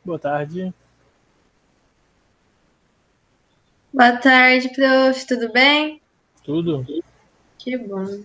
Boa tarde. Boa tarde, prof. Tudo bem? Tudo? Que bom.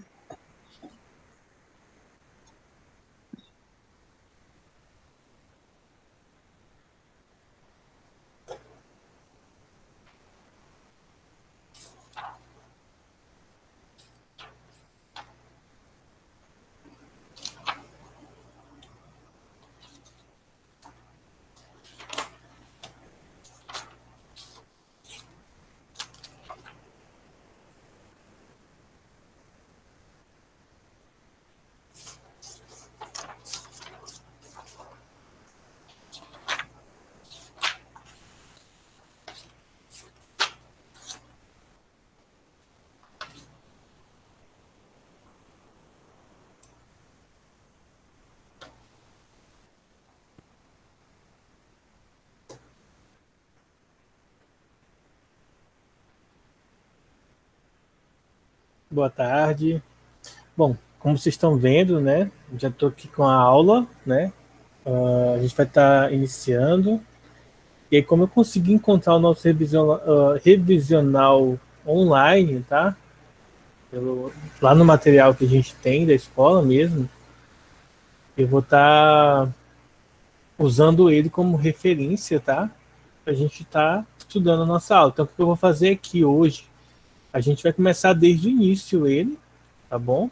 Boa tarde. Bom, como vocês estão vendo, né? Já estou aqui com a aula, né? A gente vai estar iniciando. E aí, como eu consegui encontrar o nosso revisional online, tá? Lá no material que a gente tem da escola mesmo, eu vou estar usando ele como referência, tá? Para a gente estar estudando a nossa aula. Então, o que eu vou fazer aqui hoje? A gente vai começar desde o início ele, tá bom?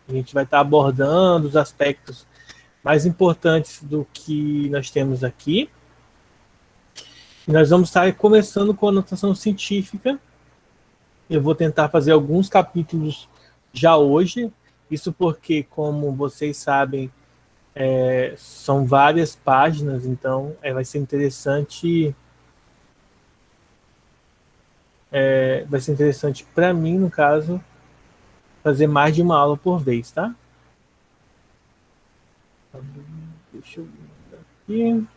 A gente vai estar abordando os aspectos mais importantes do que nós temos aqui. E nós vamos estar começando com a notação científica. Eu vou tentar fazer alguns capítulos já hoje. Isso porque, como vocês sabem, são várias páginas, então vai ser interessante. Vai ser interessante para mim, no caso, fazer mais de uma aula por vez, tá? Deixa eu ver aqui.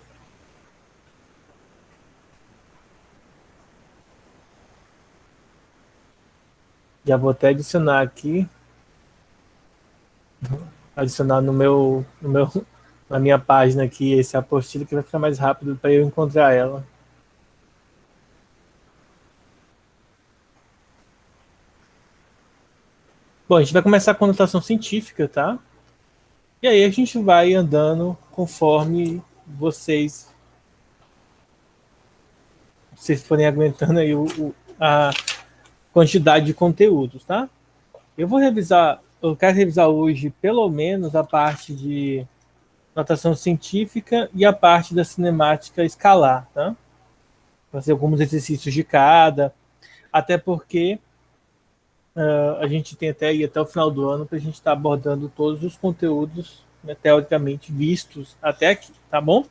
Já vou até adicionar aqui, adicionar na minha página aqui esse apostila que vai ficar mais rápido para eu encontrar ela. Bom, a gente vai começar com a notação científica, tá? E aí a gente vai andando conforme vocês forem aguentando aí a quantidade de conteúdos, tá? Eu quero revisar hoje pelo menos a parte de notação científica e a parte da cinemática escalar, tá? Fazer alguns exercícios de cada, até porque a gente tem até ir até o final do ano para a gente estar abordando todos os conteúdos, né, teoricamente vistos até aqui, tá bom?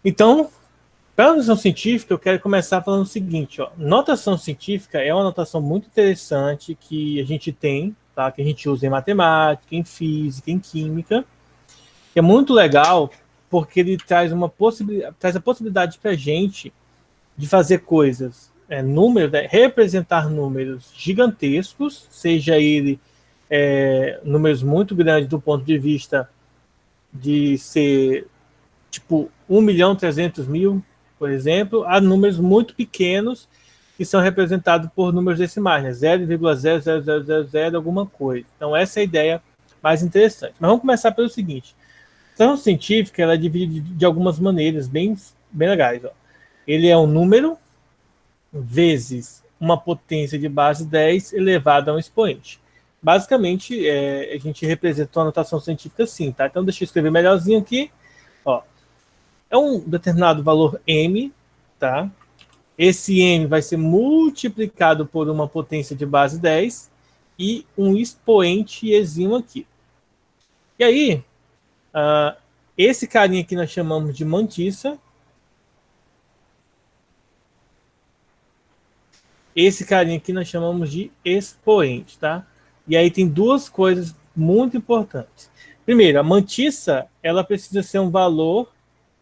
Então, para a notação científica, eu quero começar falando o seguinte, ó. Notação científica é uma notação muito interessante que a gente tem, tá? Que a gente usa em matemática, em física, em química, que é muito legal porque ele traz a possibilidade para a gente de fazer coisas, números, representar números gigantescos, seja ele números muito grandes do ponto de vista de ser tipo 1.300.000, por exemplo, a números muito pequenos que são representados por números decimais, né? 0,00000 alguma coisa. Então essa é a ideia mais interessante. Mas vamos começar pelo seguinte: a notação científica ela é dividida de algumas maneiras bem legais. Ó. Ele é um número vezes uma potência de base 10 elevada a um expoente. Basicamente, a gente representou a notação científica assim, tá? Então, deixa eu escrever melhorzinho aqui. Ó, é um determinado valor m, tá? Esse m vai ser multiplicado por uma potência de base 10 e um expoente exímio aqui. E aí, esse carinha aqui nós chamamos de mantissa. Esse carinha aqui nós chamamos de expoente, tá? E aí tem duas coisas muito importantes. Primeiro, a mantissa, ela precisa ser um valor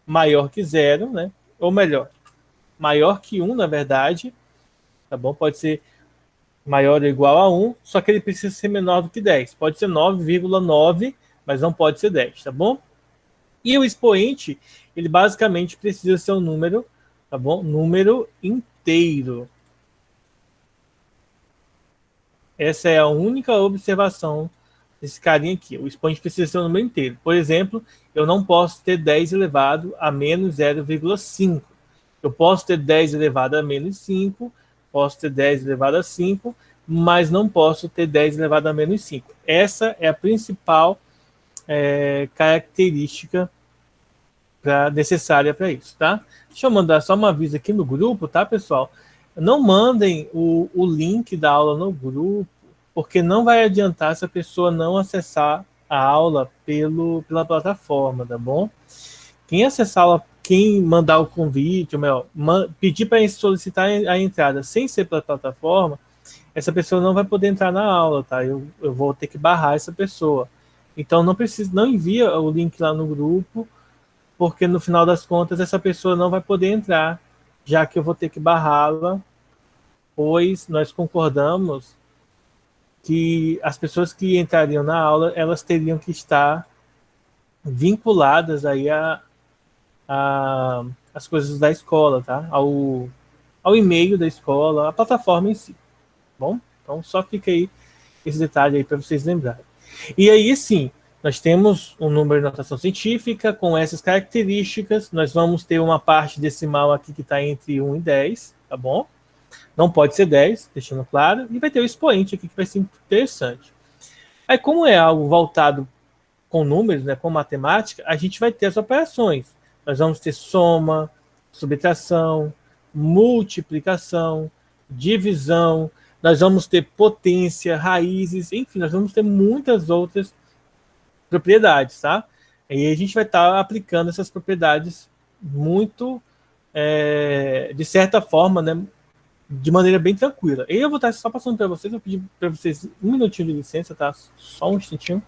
maior que zero, né? Ou melhor, maior que 1, na verdade, tá bom? Pode ser maior ou igual a 1, só que ele precisa ser menor do que 10. Pode ser 9,9, mas não pode ser 10, tá bom? E o expoente, ele basicamente precisa ser um número, tá bom? Número inteiro. Essa é a única observação desse carinha aqui. O expoente precisa ser um número inteiro. Por exemplo, eu não posso ter 10 elevado a menos 0,5. Eu posso ter 10 elevado a menos 5, posso ter 10 elevado a 5, mas não posso ter 10 elevado a menos 5. Essa é a principal característica necessária para isso, tá? Deixa eu mandar só uma aviso aqui no grupo, tá, pessoal? Não mandem o link da aula no grupo, porque não vai adiantar se a pessoa não acessar a aula pela plataforma, tá bom? Quem acessar a aula, quem mandar o convite, ou melhor, pedir para solicitar a entrada sem ser pela plataforma, essa pessoa não vai poder entrar na aula, tá? Eu vou ter que barrar essa pessoa. Então não envia o link lá no grupo, porque no final das contas essa pessoa não vai poder entrar, já que eu vou ter que barrá-la, pois nós concordamos que as pessoas que entrariam na aula, elas teriam que estar vinculadas aí as coisas da escola, tá? Ao e-mail da escola, a plataforma em si, bom? Então só fica aí esse detalhe aí para vocês lembrarem. E aí sim, nós temos um número de notação científica com essas características. Nós vamos ter uma parte decimal aqui que está entre 1 e 10, tá bom? Não pode ser 10, deixando claro. E vai ter o expoente aqui que vai ser interessante. Aí, como é algo voltado com números, né, com matemática, a gente vai ter as operações. Nós vamos ter soma, subtração, multiplicação, divisão, nós vamos ter potência, raízes, enfim, nós vamos ter muitas outras propriedades, tá? E a gente vai estar aplicando essas propriedades muito, de certa forma, né, de maneira bem tranquila. E eu vou estar só passando para vocês, eu pedi para vocês um minutinho de licença, tá? Só um instantinho.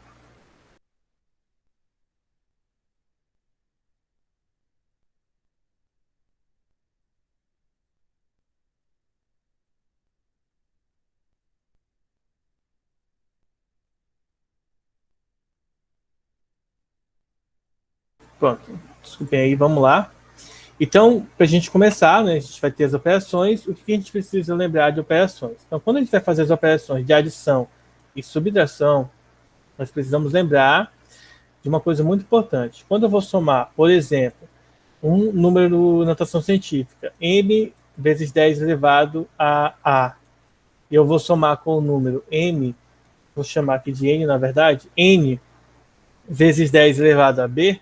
Pronto, desculpem aí, vamos lá. Então, para a gente começar, né, a gente vai ter as operações. O que a gente precisa lembrar de operações? Então, quando a gente vai fazer as operações de adição e subtração, nós precisamos lembrar de uma coisa muito importante. Quando eu vou somar, por exemplo, um número de notação científica, m vezes 10 elevado a, e eu vou somar com o número m, vou chamar aqui de n, na verdade, n vezes 10 elevado a b,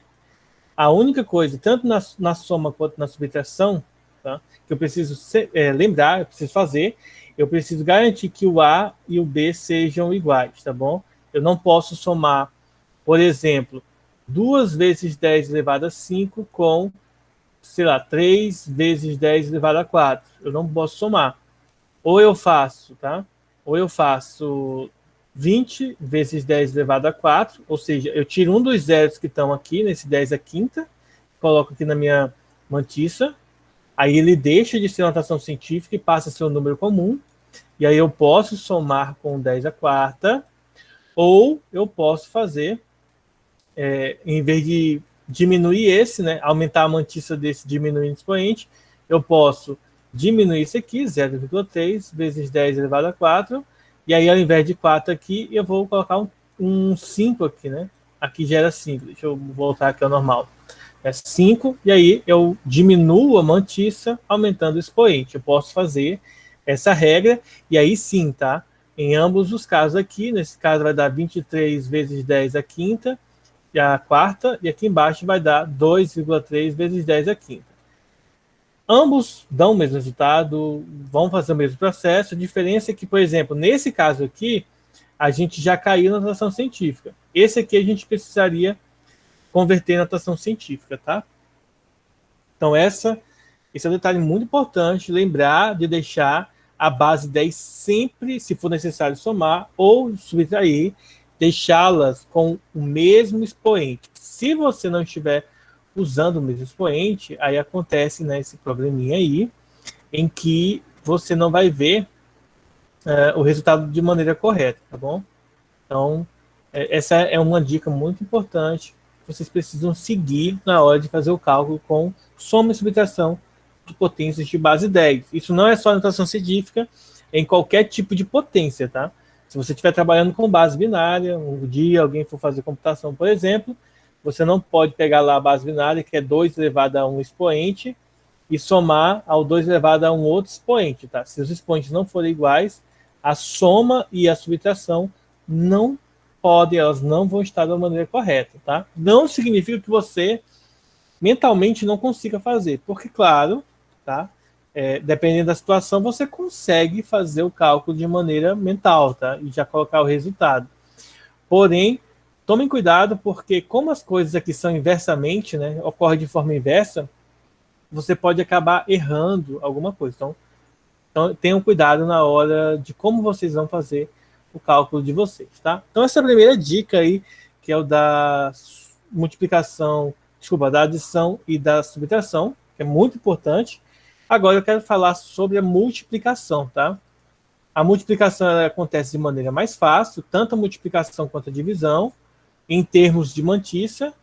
a única coisa, tanto na soma quanto na subtração, tá, que eu preciso lembrar, eu preciso fazer, eu preciso garantir que o A e o B sejam iguais, tá bom? Eu não posso somar, por exemplo, 2 vezes 10 elevado a 5 com, sei lá, 3 vezes 10 elevado a 4. Eu não posso somar. Ou eu faço, tá? Ou eu faço 20 vezes 10 elevado a 4, ou seja, eu tiro um dos zeros que estão aqui, nesse 10 a quinta, coloco aqui na minha mantiça, aí ele deixa de ser notação científica e passa a ser um número comum, e aí eu posso somar com 10 a quarta, ou eu posso fazer, em vez de diminuir esse, né, aumentar a mantiça desse diminuindo o expoente, eu posso diminuir isso aqui, 0,3 vezes 10 elevado a 4, e aí, ao invés de 4 aqui, eu vou colocar um 5 aqui, né? Aqui já era 5. Deixa eu voltar aqui ao normal. É 5, e aí eu diminuo a mantiça, aumentando o expoente. Eu posso fazer essa regra, e aí sim, tá? Em ambos os casos aqui, nesse caso vai dar 23 vezes 10 a quinta, e a quarta, e aqui embaixo vai dar 2,3 vezes 10 a quinta. Ambos dão o mesmo resultado, vão fazer o mesmo processo. A diferença é que, por exemplo, nesse caso aqui, a gente já caiu na notação científica. Esse aqui a gente precisaria converter em notação científica, tá? Então, esse é um detalhe muito importante, lembrar de deixar a base 10 sempre, se for necessário somar ou subtrair, deixá-las com o mesmo expoente. Se você não estiver usando o mesmo expoente, aí acontece, né, esse probleminha aí, em que você não vai ver o resultado de maneira correta, tá bom? Então, essa é uma dica muito importante vocês precisam seguir na hora de fazer o cálculo com soma e subtração de potências de base 10. Isso não é só notação científica, é em qualquer tipo de potência, tá? Se você estiver trabalhando com base binária, um dia alguém for fazer computação, por exemplo, você não pode pegar lá a base binária, que é 2 elevado a 1 expoente, e somar ao 2 elevado a um outro expoente, tá? Se os expoentes não forem iguais, a soma e a subtração não podem, elas não vão estar da maneira correta, tá? Não significa que você mentalmente não consiga fazer, porque, claro, tá? Dependendo da situação, você consegue fazer o cálculo de maneira mental, tá? E já colocar o resultado. Porém, tomem cuidado, porque como as coisas aqui são inversamente, né? Ocorre de forma inversa, você pode acabar errando alguma coisa. Então tenham cuidado na hora de como vocês vão fazer o cálculo de vocês, tá? Então, essa é a primeira dica aí, que é o da multiplicação, desculpa, da adição e da subtração, que é muito importante. Agora eu quero falar sobre a multiplicação, tá? A multiplicação ela acontece de maneira mais fácil, tanto a multiplicação quanto a divisão, em termos de mantissa,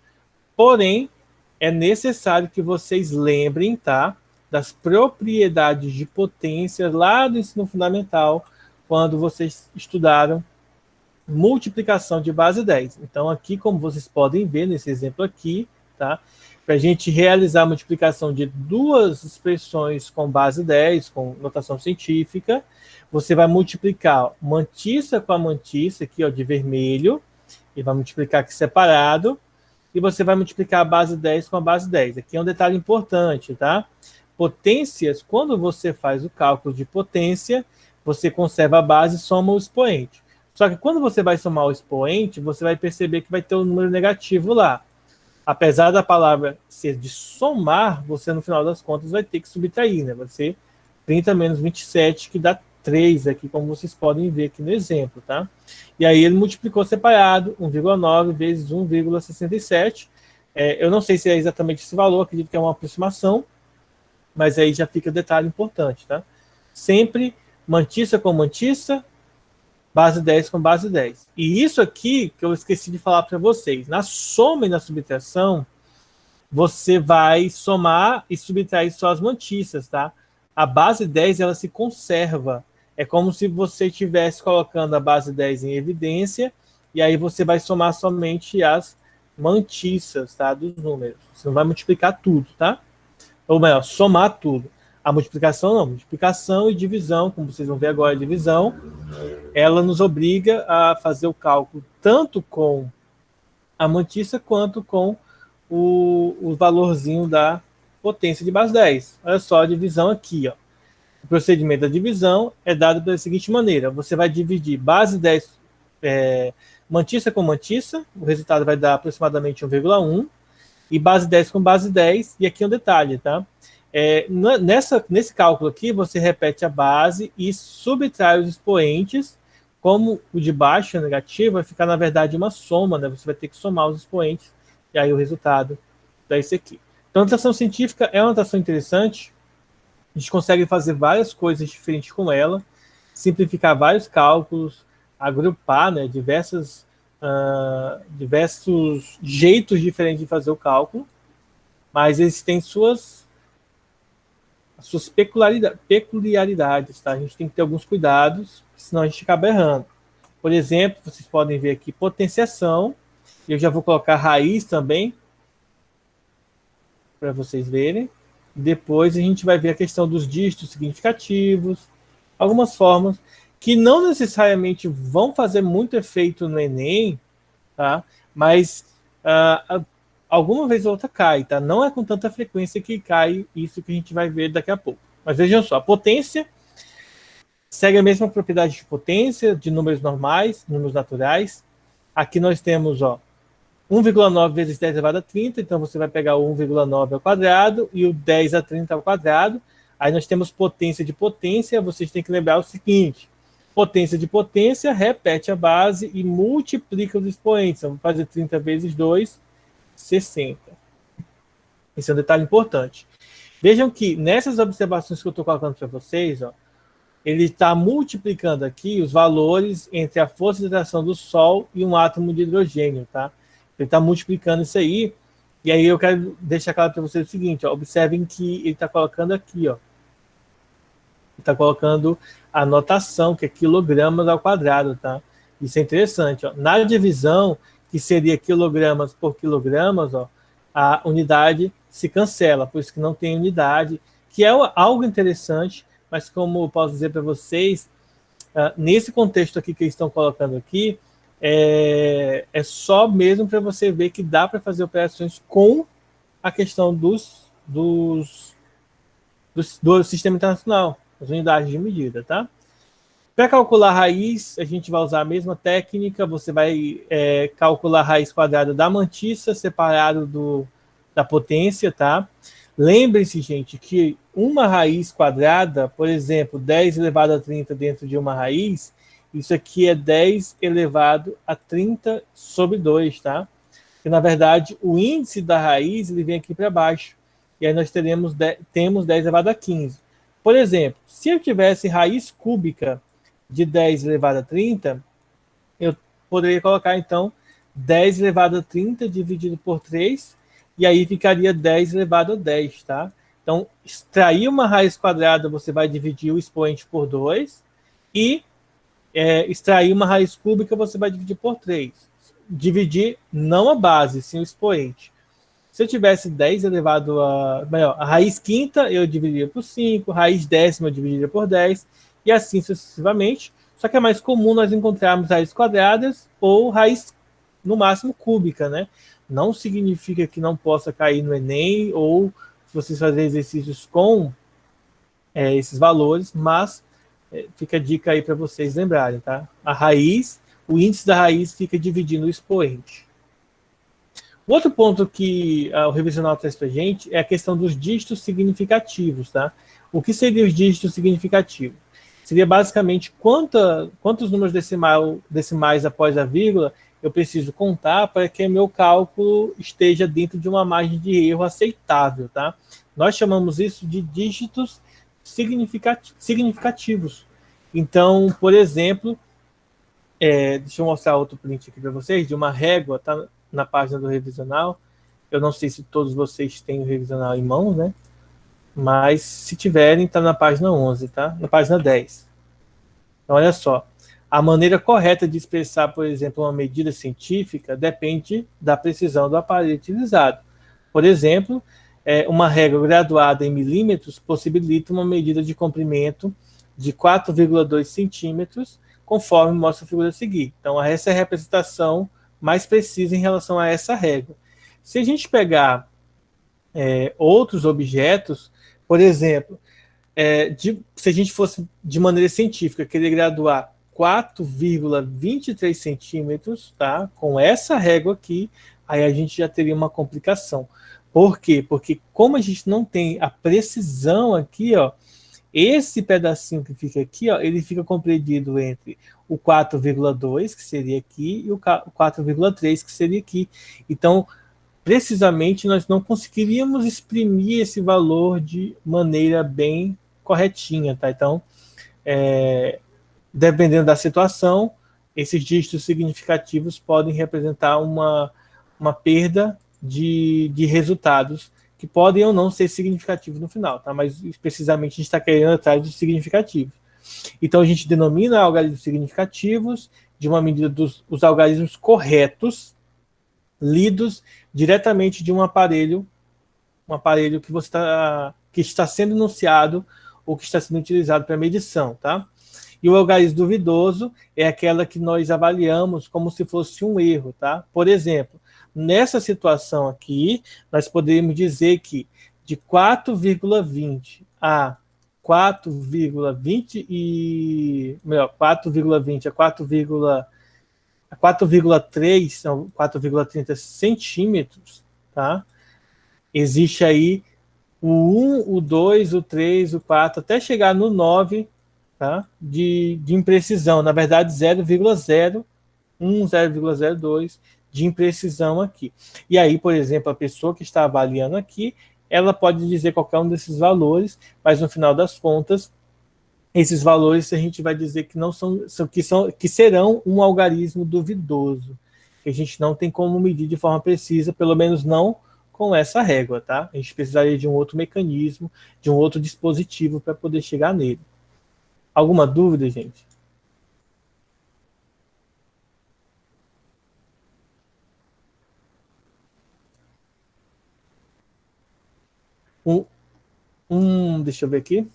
porém, é necessário que vocês lembrem, tá? Das propriedades de potência lá do ensino fundamental, quando vocês estudaram multiplicação de base 10. Então, aqui, como vocês podem ver nesse exemplo aqui, tá? Para a gente realizar a multiplicação de duas expressões com base 10, com notação científica, você vai multiplicar mantissa com a mantissa, aqui ó, de vermelho, e vai multiplicar aqui separado, e você vai multiplicar a base 10 com a base 10. Aqui é um detalhe importante, tá? Potências, quando você faz o cálculo de potência, você conserva a base e soma o expoente. Só que quando você vai somar o expoente, você vai perceber que vai ter um número negativo lá. Apesar da palavra ser de somar, você no final das contas vai ter que subtrair, né? Vai ser 30 menos 27, que dá 3 aqui, como vocês podem ver aqui no exemplo, tá? E aí ele multiplicou separado, 1,9 vezes 1,67. Eu não sei se é exatamente esse valor, acredito que é uma aproximação, mas aí já fica detalhe importante, tá? Sempre mantissa com mantissa, base 10 com base 10. E isso aqui que eu esqueci de falar para vocês, na soma e na subtração, você vai somar e subtrair só as mantissas, tá? A base 10 ela se conserva. É como se você estivesse colocando a base 10 em evidência, e aí você vai somar somente as mantissas, tá? Dos números. Você não vai multiplicar tudo, tá? Ou melhor, somar tudo. A multiplicação não. Multiplicação e divisão, como vocês vão ver agora, a divisão, ela nos obriga a fazer o cálculo tanto com a mantissa quanto com o valorzinho da potência de base 10. Olha só a divisão aqui, ó. O procedimento da divisão é dado da seguinte maneira: você vai dividir base 10 mantissa com mantissa, o resultado vai dar aproximadamente 1,1, e base 10 com base 10, e aqui é um detalhe, tá? Nesse cálculo aqui, você repete a base e subtrai os expoentes, como o de baixo é negativo, vai ficar, na verdade, uma soma, né? Você vai ter que somar os expoentes, e aí o resultado dá esse aqui. Então, a notação científica é uma notação interessante, a gente consegue fazer várias coisas diferentes com ela, simplificar vários cálculos, agrupar, né, diversos jeitos diferentes de fazer o cálculo, mas eles têm suas peculiaridades, tá? A gente tem que ter alguns cuidados, senão a gente acaba errando. Por exemplo, vocês podem ver aqui potenciação, eu já vou colocar raiz também, para vocês verem. Depois a gente vai ver a questão dos dígitos significativos, algumas formas que não necessariamente vão fazer muito efeito no Enem, tá? Mas alguma vez ou outra cai, tá? Não é com tanta frequência que cai isso que a gente vai ver daqui a pouco. Mas vejam só, a potência segue a mesma propriedade de potência, de números normais, números naturais. Aqui nós temos, ó, 1,9 vezes 10 elevado a 30, então você vai pegar o 1,9 ao quadrado e o 10 a 30 ao quadrado. Aí nós temos potência de potência, vocês têm que lembrar o seguinte: potência de potência, repete a base e multiplica os expoentes. Então, vou fazer 30 vezes 2, 60. Esse é um detalhe importante. Vejam que nessas observações que eu estou colocando para vocês, ó, ele está multiplicando aqui os valores entre a força de atração do Sol e um átomo de hidrogênio, tá? Ele está multiplicando isso aí. E aí eu quero deixar claro para vocês o seguinte, ó, observem que ele está colocando aqui, ó. Ele está colocando a notação, que é quilogramas ao quadrado, tá? Isso é interessante, ó. Na divisão, que seria quilogramas por quilogramas, ó, a unidade se cancela, por isso que não tem unidade, que é algo interessante, mas como eu posso dizer para vocês, nesse contexto aqui que eles estão colocando aqui, é só mesmo para você ver que dá para fazer operações com a questão do sistema internacional, as unidades de medida, tá? Para calcular a raiz, a gente vai usar a mesma técnica, você vai calcular a raiz quadrada da mantissa separado da potência, tá? Lembrem-se, gente, que uma raiz quadrada, por exemplo, 10 elevado a 30 dentro de uma raiz, isso aqui é 10 elevado a 30 sobre 2, tá? E, na verdade, o índice da raiz ele vem aqui para baixo. E aí nós temos 10 elevado a 15. Por exemplo, se eu tivesse raiz cúbica de 10 elevado a 30, eu poderia colocar, então, 10 elevado a 30 dividido por 3, e aí ficaria 10 elevado a 10, tá? Então, extrair uma raiz quadrada, você vai dividir o expoente por 2, e extrair uma raiz cúbica, você vai dividir por 3. Dividir não a base, sim o expoente. Se eu tivesse 10 elevado a... Melhor, a raiz quinta eu dividiria por 5, raiz décima eu dividiria por 10, e assim sucessivamente. Só que é mais comum nós encontrarmos raízes quadradas ou raiz, no máximo, cúbica, né? Não significa que não possa cair no Enem, ou se vocês fazerem exercícios com esses valores, mas fica a dica aí para vocês lembrarem, tá? A raiz, o índice da raiz fica dividindo o expoente. O outro ponto que o revisional traz para a gente é a questão dos dígitos significativos, tá? O que seria os dígitos significativos? Seria basicamente quantos números decimais após a vírgula eu preciso contar para que meu cálculo esteja dentro de uma margem de erro aceitável, tá? Nós chamamos isso de dígitos significativos. Então, por exemplo, deixa eu mostrar outro print aqui para vocês, de uma régua, tá na página do revisional. Eu não sei se todos vocês têm o revisional em mãos, né? Mas se tiverem, está na página 11, tá? Na página 10. Então, olha só. A maneira correta de expressar, por exemplo, uma medida científica depende da precisão do aparelho utilizado. Por exemplo, uma régua graduada em milímetros possibilita uma medida de comprimento de 4,2 centímetros, conforme mostra a figura a seguir. Então, essa é a representação mais precisa em relação a essa régua. Se a gente pegar outros objetos, por exemplo, se a gente fosse de maneira científica querer graduar 4,23 centímetros, tá? Com essa régua aqui, aí a gente já teria uma complicação. Por quê? Porque como a gente não tem a precisão aqui, ó, esse pedacinho que fica aqui, ó, ele fica compreendido entre o 4,2, que seria aqui, e o 4,3, que seria aqui. Então, precisamente, nós não conseguiríamos exprimir esse valor de maneira bem corretinha, tá? Então, dependendo da situação, esses dígitos significativos podem representar uma perda de resultados que podem ou não ser significativos no final, tá? Mas precisamente a gente está querendo atrás dos significativos. Então a gente denomina algarismos significativos de uma medida dos algarismos corretos, lidos diretamente de um aparelho que está sendo enunciado ou que está sendo utilizado para medição, tá? E o algarismo duvidoso é aquela que nós avaliamos como se fosse um erro, tá? Por exemplo, nessa situação aqui, nós poderíamos dizer que de 4,20 a 4,20 e... melhor, 4,20 a 4,3, são 4,30 centímetros, tá? Existe aí o 1, o 2, o 3, o 4, até chegar no 9, tá? de imprecisão. Na verdade, 0,01, 0,02 de imprecisão aqui. E aí, por exemplo, a pessoa que está avaliando aqui, ela pode dizer qualquer um desses valores, mas no final das contas, esses valores a gente vai dizer que não que serão um algarismo duvidoso. que a gente não tem como medir de forma precisa, pelo menos não com essa régua, tá? A gente precisaria de um outro mecanismo, de um outro dispositivo para poder chegar nele. Alguma dúvida, gente? Deixa eu ver aqui.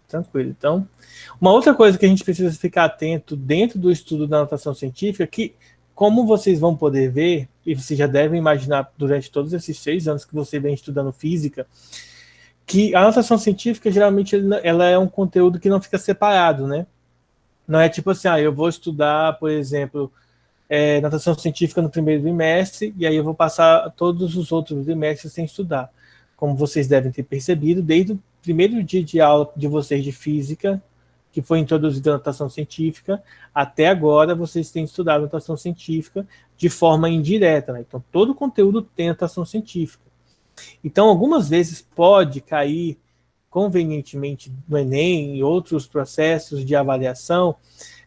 Tranquilo. Então, uma outra coisa que a gente precisa ficar atento dentro do estudo da notação científica é que, como vocês vão poder ver, e vocês já devem imaginar durante todos esses 6 anos que você vem estudando física, que a notação científica, geralmente, ela é um conteúdo que não fica separado, né? Não é tipo assim, eu vou estudar, por exemplo, notação científica no primeiro trimestre, e aí eu vou passar todos os outros trimestres sem estudar. Como vocês devem ter percebido, desde o primeiro dia de aula de vocês de física, que foi introduzida a notação científica, até agora vocês têm estudado notação científica de forma indireta, né? Então, todo o conteúdo tem notação científica. Então, algumas vezes pode cair convenientemente no Enem e outros processos de avaliação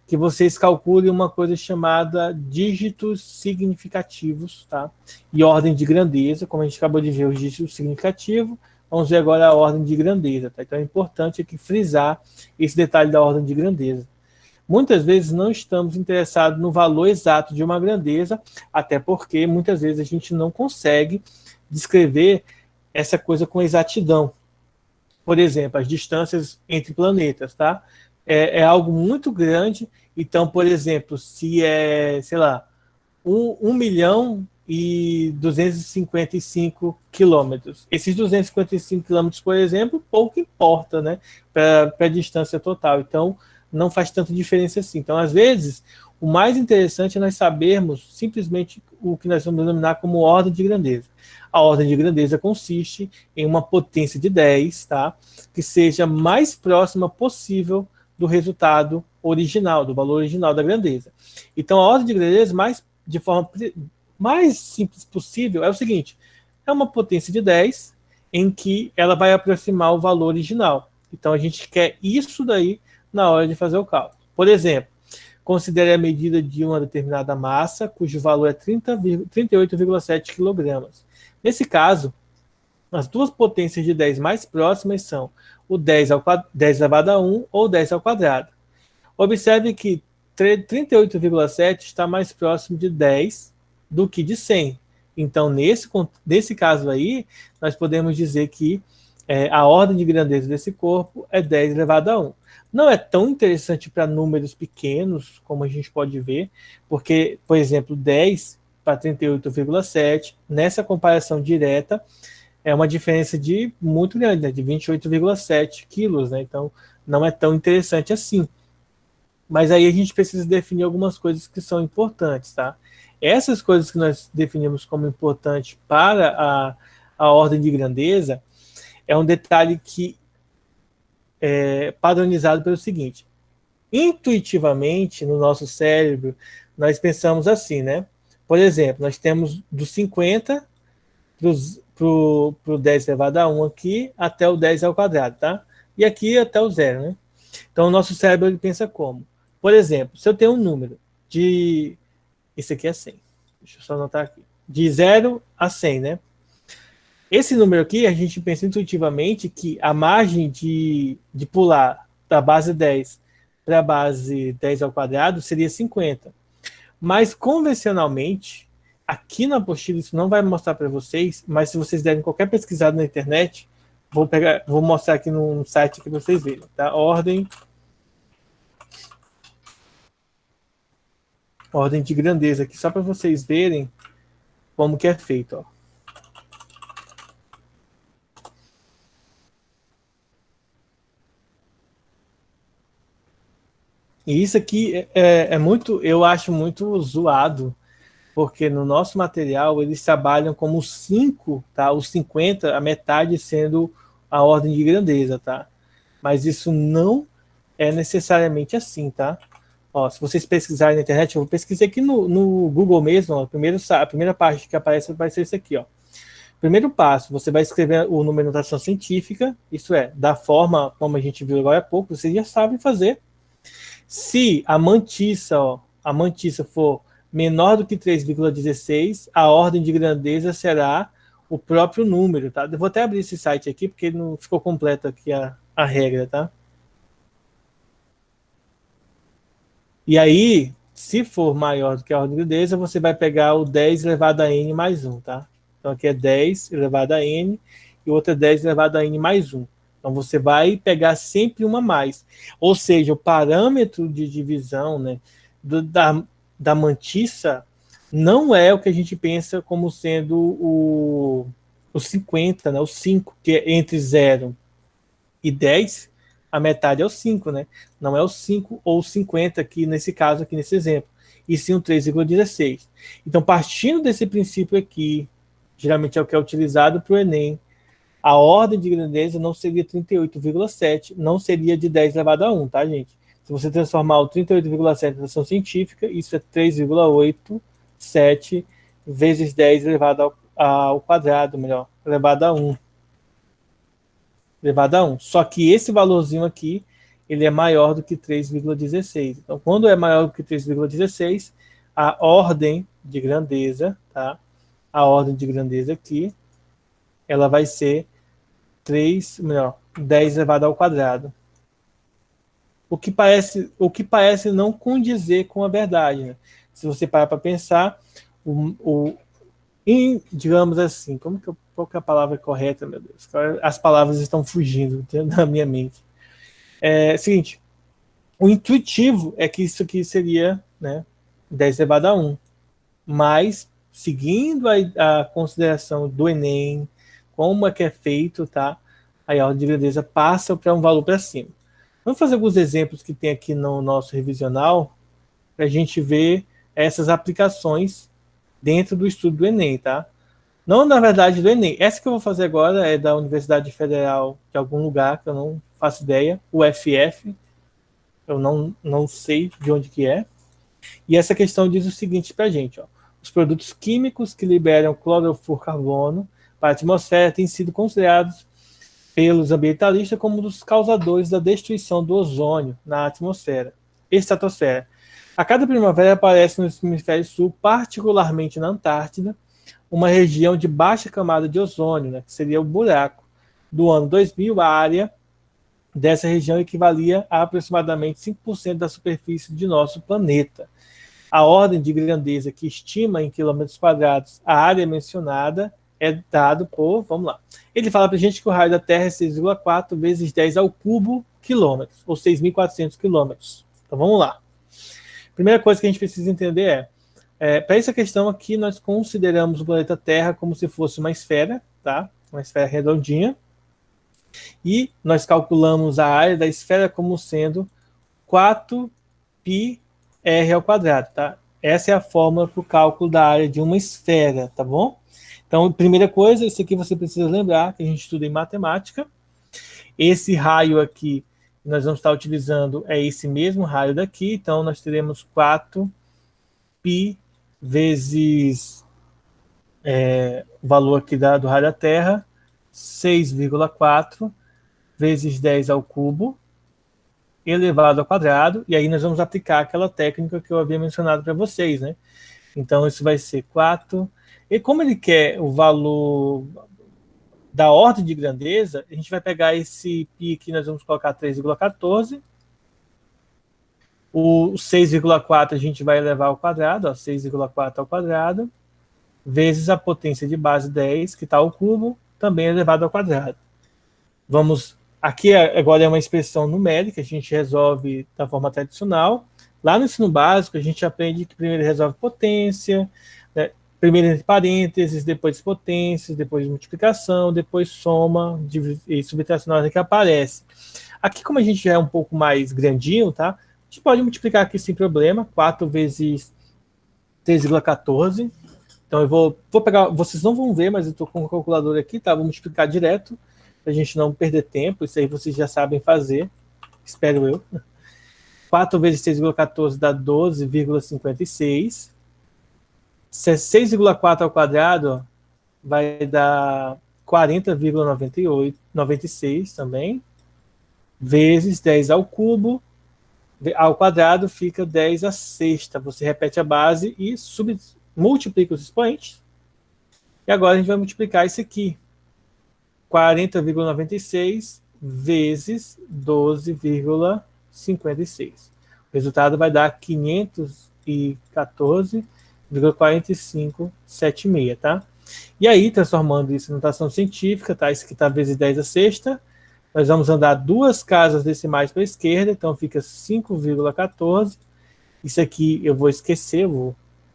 que vocês calculem uma coisa chamada dígitos significativos, tá? E ordem de grandeza, como a gente acabou de ver os dígitos significativos, vamos ver agora a ordem de grandeza, tá? Então é importante aqui frisar esse detalhe da ordem de grandeza. Muitas vezes não estamos interessados no valor exato de uma grandeza, até porque muitas vezes a gente não consegue descrever essa coisa com exatidão. Por exemplo, as distâncias entre planetas, tá? É algo muito grande. Então, por exemplo, se é, sei lá, 1 milhão e 255 quilômetros. Esses 255 quilômetros, por exemplo, pouco importa, né, para a distância total. Então, não faz tanta diferença assim. Então, às vezes, o mais interessante é nós sabermos simplesmente o que nós vamos denominar como ordem de grandeza. A ordem de grandeza consiste em uma potência de 10, tá, que seja mais próxima possível do resultado original, do valor original da grandeza. Então, a ordem de grandeza, de forma mais simples possível, é o seguinte: é uma potência de 10 em que ela vai aproximar o valor original. Então, a gente quer isso daí na hora de fazer o cálculo. Por exemplo, considere a medida de uma determinada massa, cujo valor é 38,7 kg. Nesse caso, as duas potências de 10 mais próximas são o 10 elevado a 1 ou 10 ao quadrado. Observe que 38,7 está mais próximo de 10 do que de 100. Então, nesse caso aí, nós podemos dizer que a ordem de grandeza desse corpo é 10 elevado a 1. Não é tão interessante para números pequenos, como a gente pode ver, porque, por exemplo, 10 para 38,7, nessa comparação direta, é uma diferença de muito grande, né, de 28,7 quilos, né? Então, não é tão interessante assim. Mas aí a gente precisa definir algumas coisas que são importantes, tá? Essas coisas que nós definimos como importante para a ordem de grandeza é um detalhe que é padronizado pelo seguinte: intuitivamente, no nosso cérebro, nós pensamos assim, né? Por exemplo, nós temos dos 50 para o 10 elevado a 1 aqui, até o 10 ao quadrado, tá? E aqui até o zero, né? Então, o nosso cérebro ele pensa como? Por exemplo, se eu tenho um número de... Esse aqui é 100. Deixa eu só anotar aqui. De 0 a 100, né? Esse número aqui, a gente pensa intuitivamente que a margem de pular da base 10 para a base 10 ao quadrado seria 50. Mas, convencionalmente, aqui na apostila isso não vai mostrar para vocês, mas se vocês derem qualquer pesquisada na internet, vou mostrar aqui no site que vocês verem, tá? Ordem de grandeza aqui, só para vocês verem como que é feito, ó. E isso aqui muito, eu acho muito zoado, porque no nosso material eles trabalham como 5, tá? Os 50, a metade sendo a ordem de grandeza, tá? Mas isso não é necessariamente assim, tá? Ó, se vocês pesquisarem na internet, eu vou pesquisar aqui no Google mesmo, ó, a primeira parte que aparece vai ser isso aqui, ó. Primeiro passo, você vai escrever o número de notação científica, isso é, da forma como a gente viu agora há pouco, vocês já sabem fazer. Se a mantiça for menor do que 3,16, a ordem de grandeza será o próprio número, tá? Eu vou até abrir esse site aqui, porque não ficou completo aqui a regra, tá? E aí, se for maior do que a ordem de grandeza, você vai pegar o 10 elevado a n mais 1, tá? Então aqui é 10 elevado a n, e o outro é 10 elevado a n mais 1. Então você vai pegar sempre uma mais. Ou seja, o parâmetro de divisão, né, da mantissa não é o que a gente pensa como sendo o 50, né, o 5, que é entre 0 e 10, a metade é o 5, né? Não é o 5 ou o 50 aqui nesse caso, aqui nesse exemplo, e sim o 3,16. Então, partindo desse princípio aqui, geralmente é o que é utilizado para o Enem, a ordem de grandeza não seria 38,7, não seria de 10 elevado a 1, tá, gente? Se você transformar o 38,7 em fração científica, isso é 3,87 vezes 10 elevado ao quadrado, melhor, elevado a 1. Elevado a 1. Só que esse valorzinho aqui, ele é maior do que 3,16. Então, quando é maior do que 3,16, a ordem de grandeza, tá? A ordem de grandeza aqui, ela vai ser 10 elevado ao quadrado. O que parece não condizer com a verdade, né? Se você parar para pensar, digamos assim, qual que é a palavra correta, meu Deus? As palavras estão fugindo da minha mente. Seguinte, o intuitivo é que isso aqui seria, né, 10 elevado a 1. Mas, seguindo a consideração do Enem, como é que é feito, tá? Aí a ordem de grandeza passa para um valor para cima. Vamos fazer alguns exemplos que tem aqui no nosso revisional para a gente ver essas aplicações dentro do estudo do Enem, tá? Não, na verdade, do Enem. Essa que eu vou fazer agora é da Universidade Federal de algum lugar, que eu não faço ideia, o UFF, eu não sei de onde que é. E essa questão diz o seguinte para a gente, ó. Os produtos químicos que liberam clorofluorcarbono para a atmosfera têm sido considerados pelos ambientalistas como um dos causadores da destruição do ozônio na atmosfera, estratosfera. A cada primavera aparece no hemisfério sul, particularmente na Antártida, uma região de baixa camada de ozônio, né, que seria o buraco. Do ano 2000, a área dessa região equivalia a aproximadamente 5% da superfície de nosso planeta. A ordem de grandeza que estima em quilômetros quadrados a área mencionada é dado por, vamos lá, ele fala para a gente que o raio da Terra é 6,4 vezes 10 ao cubo quilômetros, ou 6.400 quilômetros. Então vamos lá. Primeira coisa que a gente precisa entender para essa questão aqui, nós consideramos o planeta Terra como se fosse uma esfera, tá? Uma esfera redondinha, e nós calculamos a área da esfera como sendo 4πr ao quadrado, tá? Essa é a fórmula para o cálculo da área de uma esfera, tá bom? Então, primeira coisa, isso aqui você precisa lembrar, que a gente estuda em matemática. Esse raio aqui, que nós vamos estar utilizando, é esse mesmo raio daqui, então nós teremos 4π vezes o valor aqui do raio da Terra, 6,4 vezes 10 ao cubo, elevado ao quadrado, e aí nós vamos aplicar aquela técnica que eu havia mencionado para vocês, né? Então isso vai ser 4, e como ele quer o valor da ordem de grandeza, a gente vai pegar esse π aqui, nós vamos colocar 3,14, o 6,4 a gente vai elevar ao quadrado, 6,4 ao quadrado, vezes a potência de base 10, que está ao cubo, também elevado ao quadrado. Aqui agora é uma expressão numérica, a gente resolve da forma tradicional. Lá no ensino básico, a gente aprende que primeiro resolve potência, né? Primeiro entre parênteses, depois potências, depois multiplicação, depois soma e subtração na hora que aparece. Aqui, como a gente já é um pouco mais grandinho, tá? A gente pode multiplicar aqui sem problema, 4 vezes 3,14. Então eu vou pegar, vocês não vão ver, mas eu estou com o calculador aqui, tá? Vou multiplicar direto, para a gente não perder tempo, isso aí vocês já sabem fazer, espero eu. 4 vezes 6,14 dá 12,56. 6,4 ao quadrado vai dar 40,96 também, vezes 10 ao cubo, ao quadrado fica 10 à sexta. Você repete a base e multiplica os expoentes. E agora a gente vai multiplicar isso aqui. 40,96 vezes 12,56. O resultado vai dar 514,4576, tá? E aí, transformando isso em notação científica, tá? Isso aqui está vezes 10 à sexta. Nós vamos andar duas casas decimais para a esquerda, então fica 5,14. Isso aqui eu vou esquecer, vou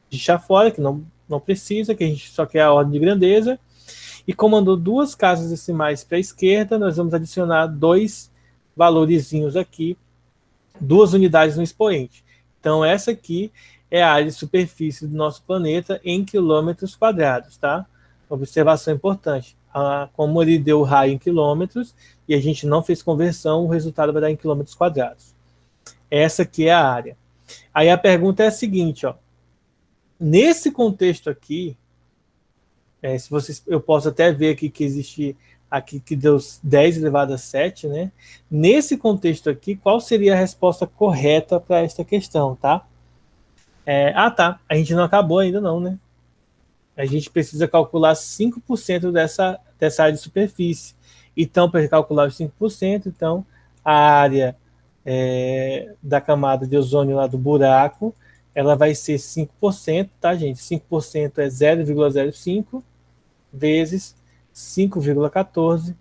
deixar fora, que não precisa, que a gente só quer a ordem de grandeza. E como andou duas casas decimais para a esquerda, nós vamos adicionar dois valorizinhos aqui, duas unidades no expoente. Então, essa aqui é a área de superfície do nosso planeta em quilômetros quadrados, tá? Observação importante. Como ele deu o raio em quilômetros e a gente não fez conversão, o resultado vai dar em quilômetros quadrados. Essa aqui é a área. Aí a pergunta é a seguinte, ó. Nesse contexto aqui, se vocês, eu posso até ver aqui que existe aqui que deu 10 elevado a 7, né? Nesse contexto aqui, qual seria a resposta correta para esta questão, tá? Tá. A gente não acabou ainda não, né? A gente precisa calcular 5% dessa área de superfície. Então, para calcular os 5%, então, a área da camada de ozônio lá do buraco, ela vai ser 5%, tá, gente? 5% é 0,05 vezes 5,14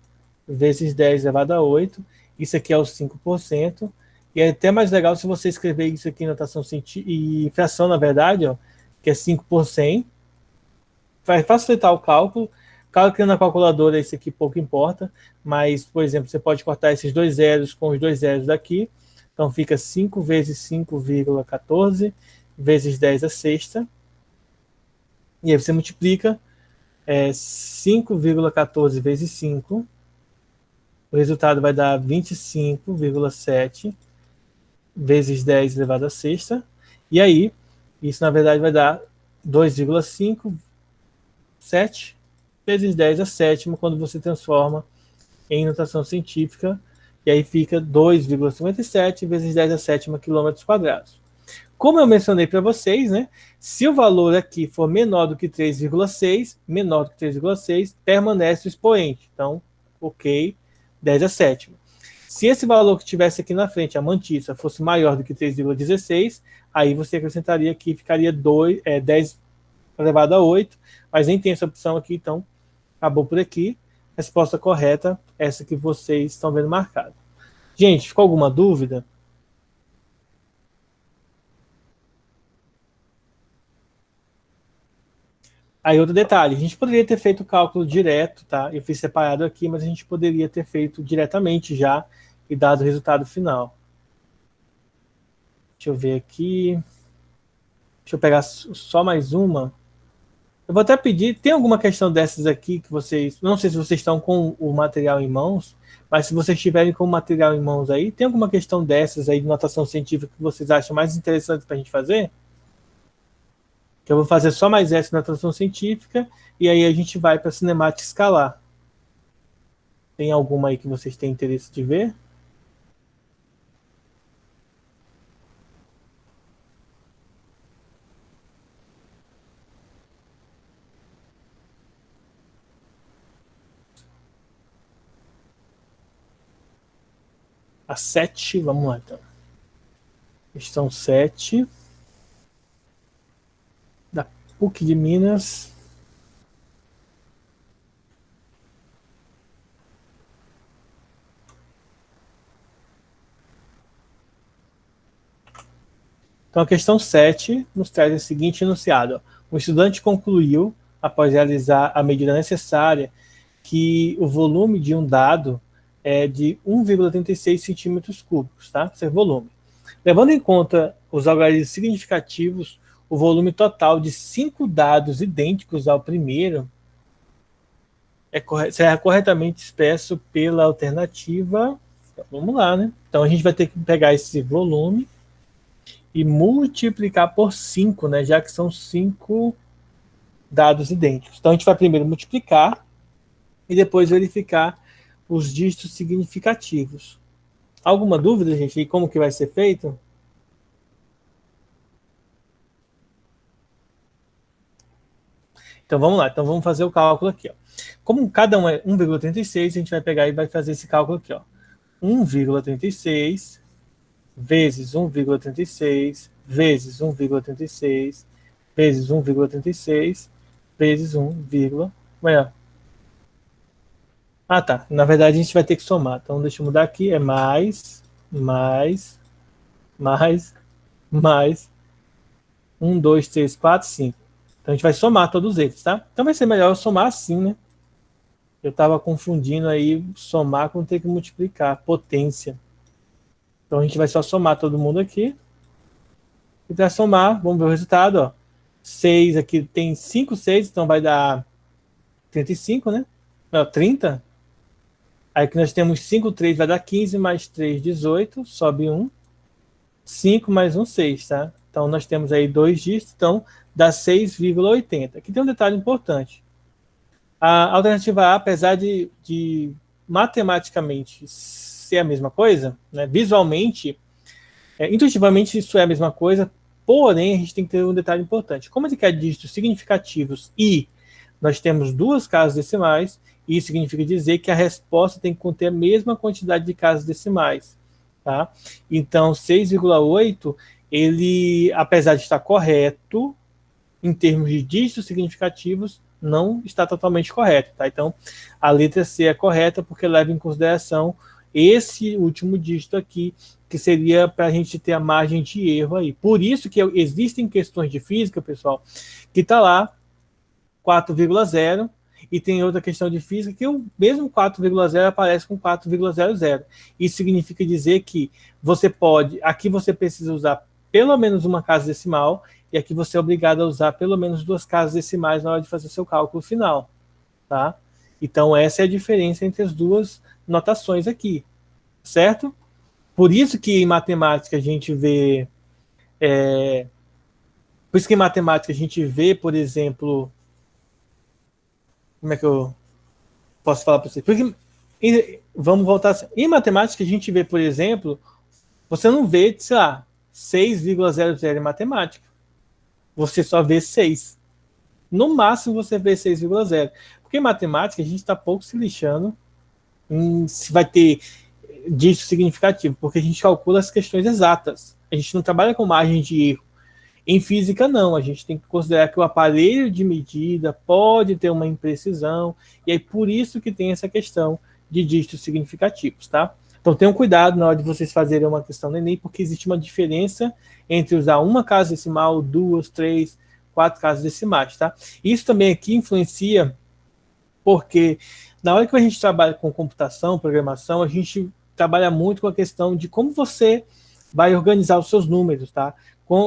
vezes 10 elevado a 8. Isso aqui é os 5%. E é até mais legal se você escrever isso aqui em notação científica e fração, na verdade, ó, que é 5 por 100. Vai facilitar o cálculo. Claro que na calculadora isso aqui pouco importa, mas, por exemplo, você pode cortar esses dois zeros com os dois zeros daqui. Então fica 5 vezes 5,14 vezes 10 a sexta. E aí você multiplica 5,14 vezes 5. O resultado vai dar 25,7 vezes 10 elevado a sexta. E aí, isso na verdade vai dar 2,57 vezes 10 a sétima quando você transforma em notação científica. E aí fica 2,57 vezes 10 a sétima quilômetros quadrados. Como eu mencionei para vocês, né? Se o valor aqui for menor do que 3,6, permanece o expoente. Então, ok, 10 a sétima. Se esse valor que tivesse aqui na frente, a mantissa, fosse maior do que 3,16, aí você acrescentaria aqui, ficaria 10 elevado a 8, mas nem tem essa opção aqui, então acabou por aqui. Resposta correta, essa que vocês estão vendo marcada. Gente, ficou alguma dúvida? Aí outro detalhe, a gente poderia ter feito o cálculo direto, tá? Eu fiz separado aqui, mas a gente poderia ter feito diretamente já e dado o resultado final. Deixa eu ver aqui. Deixa eu pegar só mais uma. Eu vou até pedir, tem alguma questão dessas aqui que vocês, não sei se vocês estão com o material em mãos, mas se vocês estiverem com o material em mãos aí, tem alguma questão dessas aí de notação científica que vocês acham mais interessante para a gente fazer? Que eu vou fazer só mais essa notação científica e aí a gente vai para a cinemática escalar. Tem alguma aí que vocês têm interesse de ver? A 7, vamos lá então. Questão 7 da PUC de Minas. Então, a questão 7 nos traz o seguinte enunciado. O estudante concluiu, após realizar a medida necessária, que o volume de um dado é de 1,36 centímetros cúbicos, tá? Esse é o volume. Levando em conta os algarismos significativos, o volume total de 5 dados idênticos ao primeiro será corretamente expresso pela alternativa. Vamos lá, né? Então, a gente vai ter que pegar esse volume e multiplicar por 5, né, já que são 5 dados idênticos. Então, a gente vai primeiro multiplicar e depois verificar os dígitos significativos. Alguma dúvida, gente, e como que vai ser feito? Então vamos lá, então vamos fazer o cálculo aqui. Ó. Como cada um é 1,36, a gente vai pegar e vai fazer esse cálculo aqui. Ó. 1,36 vezes 1,36 vezes 1,36 vezes 1,36 vezes 1, ah, tá. Na verdade, a gente vai ter que somar. Então, deixa eu mudar aqui. É mais, mais. 1, 2, 3, 4, 5. Então, a gente vai somar todos eles, tá? Então, vai ser melhor eu somar assim, né? Eu estava confundindo aí somar com ter que multiplicar. Potência. Então, a gente vai só somar todo mundo aqui. E para somar, vamos ver o resultado, ó. 6 aqui tem 5, 6, então vai dar 35, né? Não, 30. Aí que nós temos 5, 3 vai dar 15, mais 3, 18, sobe 1. 5 mais 1, 6, tá? Então nós temos aí 2 dígitos, então dá 6,80. Aqui tem um detalhe importante. A alternativa A, apesar de matematicamente ser a mesma coisa, né, visualmente, intuitivamente isso é a mesma coisa, porém a gente tem que ter um detalhe importante. Como ele quer dígitos significativos e nós temos duas casas decimais, isso significa dizer que a resposta tem que conter a mesma quantidade de casas decimais. Tá? Então, 6,8, ele, apesar de estar correto, em termos de dígitos significativos, não está totalmente correto. Tá? Então, a letra C é correta porque leva em consideração esse último dígito aqui, que seria para a gente ter a margem de erro aí. Por isso que existem questões de física, pessoal, que está lá 4,0, e tem outra questão de física que o mesmo 4,0 aparece com 4,00. Isso significa dizer que você pode, aqui você precisa usar pelo menos uma casa decimal, e aqui você é obrigado a usar pelo menos duas casas decimais na hora de fazer seu cálculo final. Tá? Então essa é a diferença entre as duas notações aqui, certo? Por isso que em matemática a gente vê, por exemplo, como é que eu posso falar para você? Porque, vamos voltar assim. Em matemática, a gente vê, por exemplo, você não vê, sei lá, 6,00 em matemática. Você só vê 6. No máximo, você vê 6,0. Porque em matemática, a gente está pouco se lixando se vai ter dígito significativo, porque a gente calcula as questões exatas. A gente não trabalha com margem de erro. Em física, não. A gente tem que considerar que o aparelho de medida pode ter uma imprecisão, e aí por isso que tem essa questão de dígitos significativos, tá? Então tenham cuidado na hora de vocês fazerem uma questão do Enem, porque existe uma diferença entre usar uma casa decimal, 2, 3, 4 casas decimais, tá? Isso também aqui influencia, porque na hora que a gente trabalha com computação, programação, a gente trabalha muito com a questão de como você vai organizar os seus números, tá?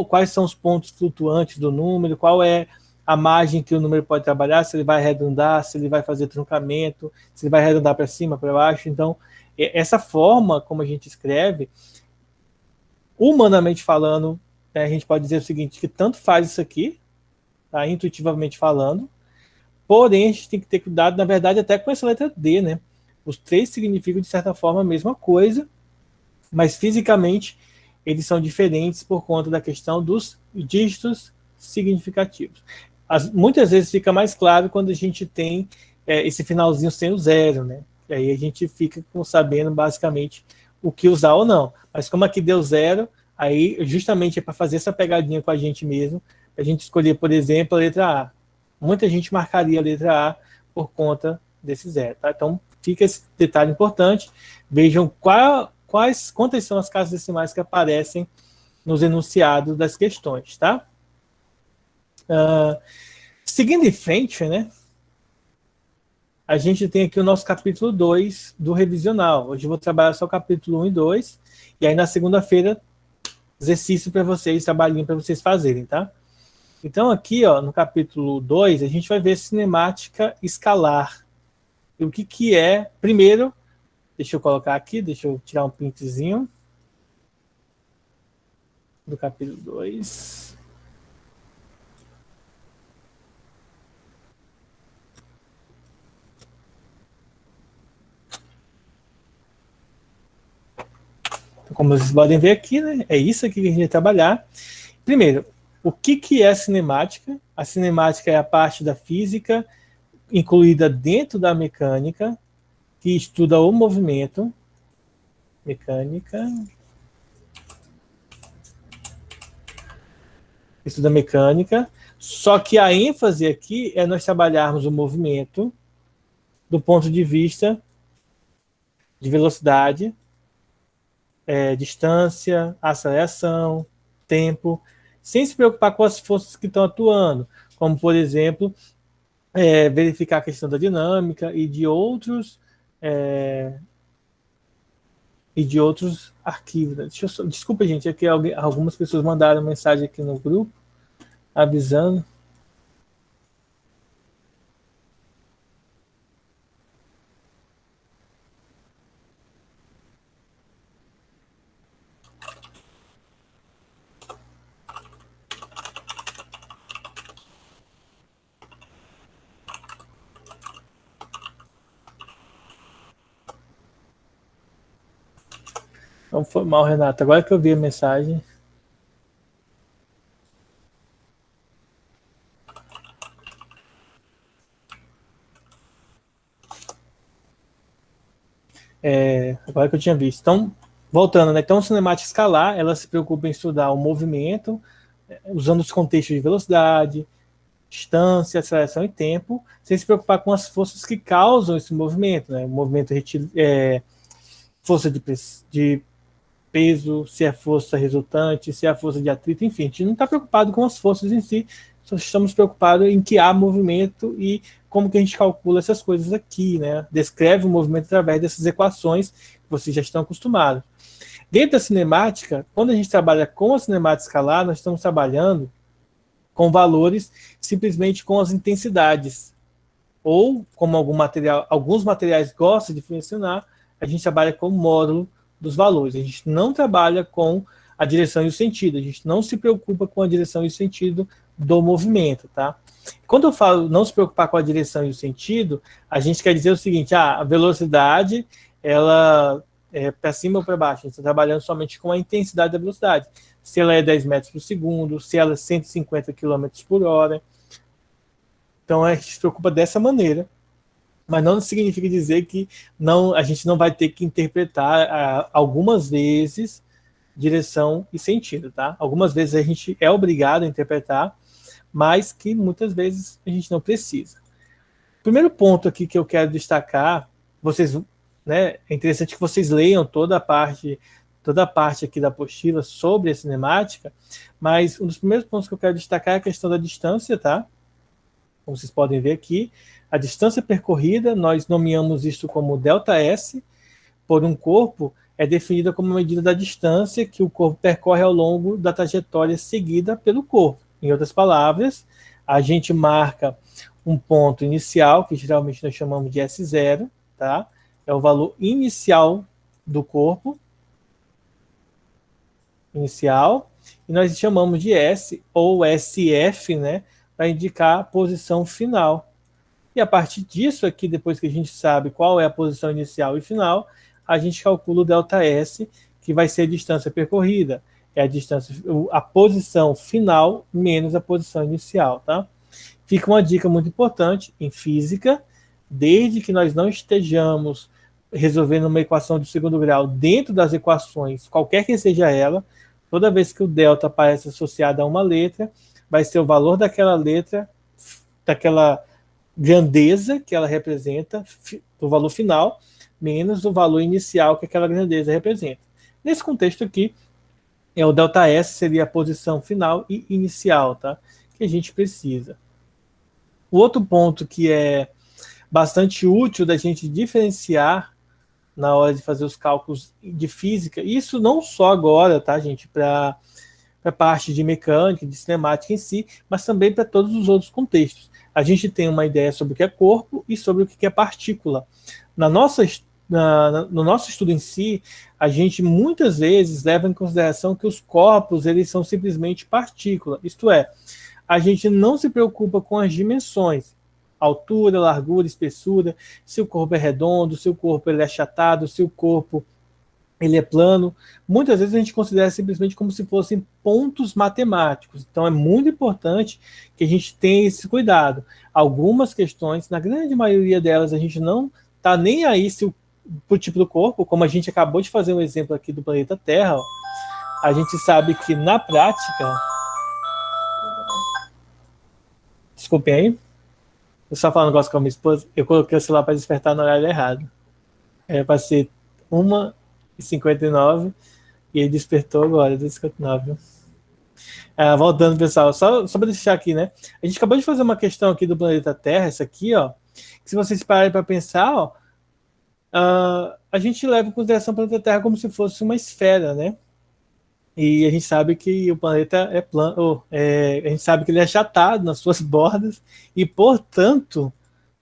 Quais são os pontos flutuantes do número, qual é a margem que o número pode trabalhar, se ele vai arredondar, se ele vai fazer truncamento, se ele vai arredondar para cima, para baixo. Então, essa forma como a gente escreve, humanamente falando, a gente pode dizer o seguinte, que tanto faz isso aqui, tá? Intuitivamente falando, porém a gente tem que ter cuidado, na verdade, até com essa letra D, né? Os três significam, de certa forma, a mesma coisa, mas fisicamente eles são diferentes por conta da questão dos dígitos significativos. Muitas vezes fica mais claro quando a gente tem esse finalzinho sem o zero, né? E aí a gente fica sabendo basicamente o que usar ou não. Mas como aqui deu zero, aí justamente é para fazer essa pegadinha com a gente mesmo, a gente escolher, por exemplo, a letra A. Muita gente marcaria a letra A por desse zero. Tá? Então fica esse detalhe importante. Vejam quantas são as casas decimais que aparecem nos enunciados das questões, tá? Seguindo em frente, né? A gente tem aqui o nosso capítulo 2 do revisional. Hoje eu vou trabalhar só o capítulo 1 e 2, e aí na segunda-feira, exercício para vocês, trabalhinho para vocês fazerem, tá? Então aqui, ó, no capítulo 2, a gente vai ver cinemática escalar. E o que é? Primeiro, deixa eu colocar aqui, deixa eu tirar um printzinho do capítulo 2. Então, como vocês podem ver aqui, né, é isso aqui que a gente vai trabalhar. Primeiro, O que é a cinemática? A cinemática é a parte da física incluída dentro da mecânica, que estuda o movimento. Mecânica. Estuda mecânica. Só que a ênfase aqui é nós trabalharmos o movimento do ponto de vista de velocidade, distância, aceleração, tempo, sem se preocupar com as forças que estão atuando, como, por exemplo, verificar a questão da dinâmica e de outros arquivos. Desculpa, gente, é que algumas pessoas mandaram mensagem aqui no grupo avisando. Não foi mal, Renato. Agora que eu vi a mensagem. Agora que eu tinha visto. Então, voltando, né? Então, a cinemática escalar, ela se preocupa em estudar o movimento, usando os contextos de velocidade, distância, aceleração e tempo, sem se preocupar com as forças que causam esse movimento, né? O movimento força de peso, se é força resultante, se é a força de atrito, enfim, a gente não está preocupado com as forças em si, só estamos preocupados em que há movimento e como que a gente calcula essas coisas aqui, né? Descreve o movimento através dessas equações que vocês já estão acostumados. Dentro da cinemática, quando a gente trabalha com a cinemática escalar, nós estamos trabalhando com valores simplesmente com as intensidades. Ou, como alguns materiais gostam de mencionar, a gente trabalha com o módulo dos valores. A gente não trabalha com a direção e o sentido. A gente não se preocupa com a direção e o sentido do movimento, tá? Quando eu falo não se preocupar com a direção e o sentido, a gente quer dizer o seguinte, a velocidade, ela é para cima ou para baixo. A gente está trabalhando somente com a intensidade da velocidade. Se ela é 10 metros por segundo, se ela é 150 km por hora. Então, a gente se preocupa dessa maneira. Mas não significa dizer que a gente não vai ter que interpretar algumas vezes direção e sentido, tá? Algumas vezes a gente é obrigado a interpretar, mas que muitas vezes a gente não precisa. O primeiro ponto aqui que eu quero destacar, é interessante que vocês leiam toda a parte aqui da apostila sobre a cinemática, mas um dos primeiros pontos que eu quero destacar é a questão da distância, tá? Como vocês podem ver aqui, a distância percorrida, nós nomeamos isso como ΔS, por um corpo, é definida como medida da distância que o corpo percorre ao longo da trajetória seguida pelo corpo. Em outras palavras, a gente marca um ponto inicial, que geralmente nós chamamos de S0, tá? É o valor inicial do corpo, inicial, e nós chamamos de S ou SF, né, para indicar a posição final. E a partir disso aqui, depois que a gente sabe qual é a posição inicial e final, a gente calcula o ΔS, que vai ser a distância percorrida. É a posição final menos a posição inicial, tá? Fica uma dica muito importante em física, desde que nós não estejamos resolvendo uma equação de segundo grau dentro das equações, qualquer que seja ela, toda vez que o delta aparece associado a uma letra, vai ser o valor daquela letra, daquela grandeza que ela representa, o valor final, menos o valor inicial que aquela grandeza representa. Nesse contexto aqui, o ΔS seria a posição final e inicial, tá? Que a gente precisa. O outro ponto que é bastante útil da gente diferenciar na hora de fazer os cálculos de física, isso não só agora, tá, gente, para a parte de mecânica, de cinemática em si, mas também para todos os outros contextos. A gente tem uma ideia sobre o que é corpo e sobre o que é partícula. No nosso estudo em si, a gente muitas vezes leva em consideração que os corpos eles são simplesmente partícula, isto é, a gente não se preocupa com as dimensões, altura, largura, espessura, se o corpo é redondo, se o corpo ele é achatado, se o corpo ele é plano. Muitas vezes a gente considera simplesmente como se fossem pontos matemáticos. Então é muito importante que a gente tenha esse cuidado. Algumas questões, na grande maioria delas, a gente não está nem aí se o tipo do corpo, como a gente acabou de fazer um exemplo aqui do planeta Terra, ó, a gente sabe que na prática. Desculpem aí, eu só falo um negócio com a minha esposa, eu coloquei o celular para despertar no horário errado. Era para ser 1h59 e ele despertou agora, 2h59. Voltando, pessoal, só para deixar aqui, né? A gente acabou de fazer uma questão aqui do planeta Terra, essa aqui, ó. Que se vocês pararem para pensar, ó, a gente leva em consideração o planeta Terra como se fosse uma esfera, né? E a gente sabe que o planeta é plano, a gente sabe que ele é achatado nas suas bordas e, portanto,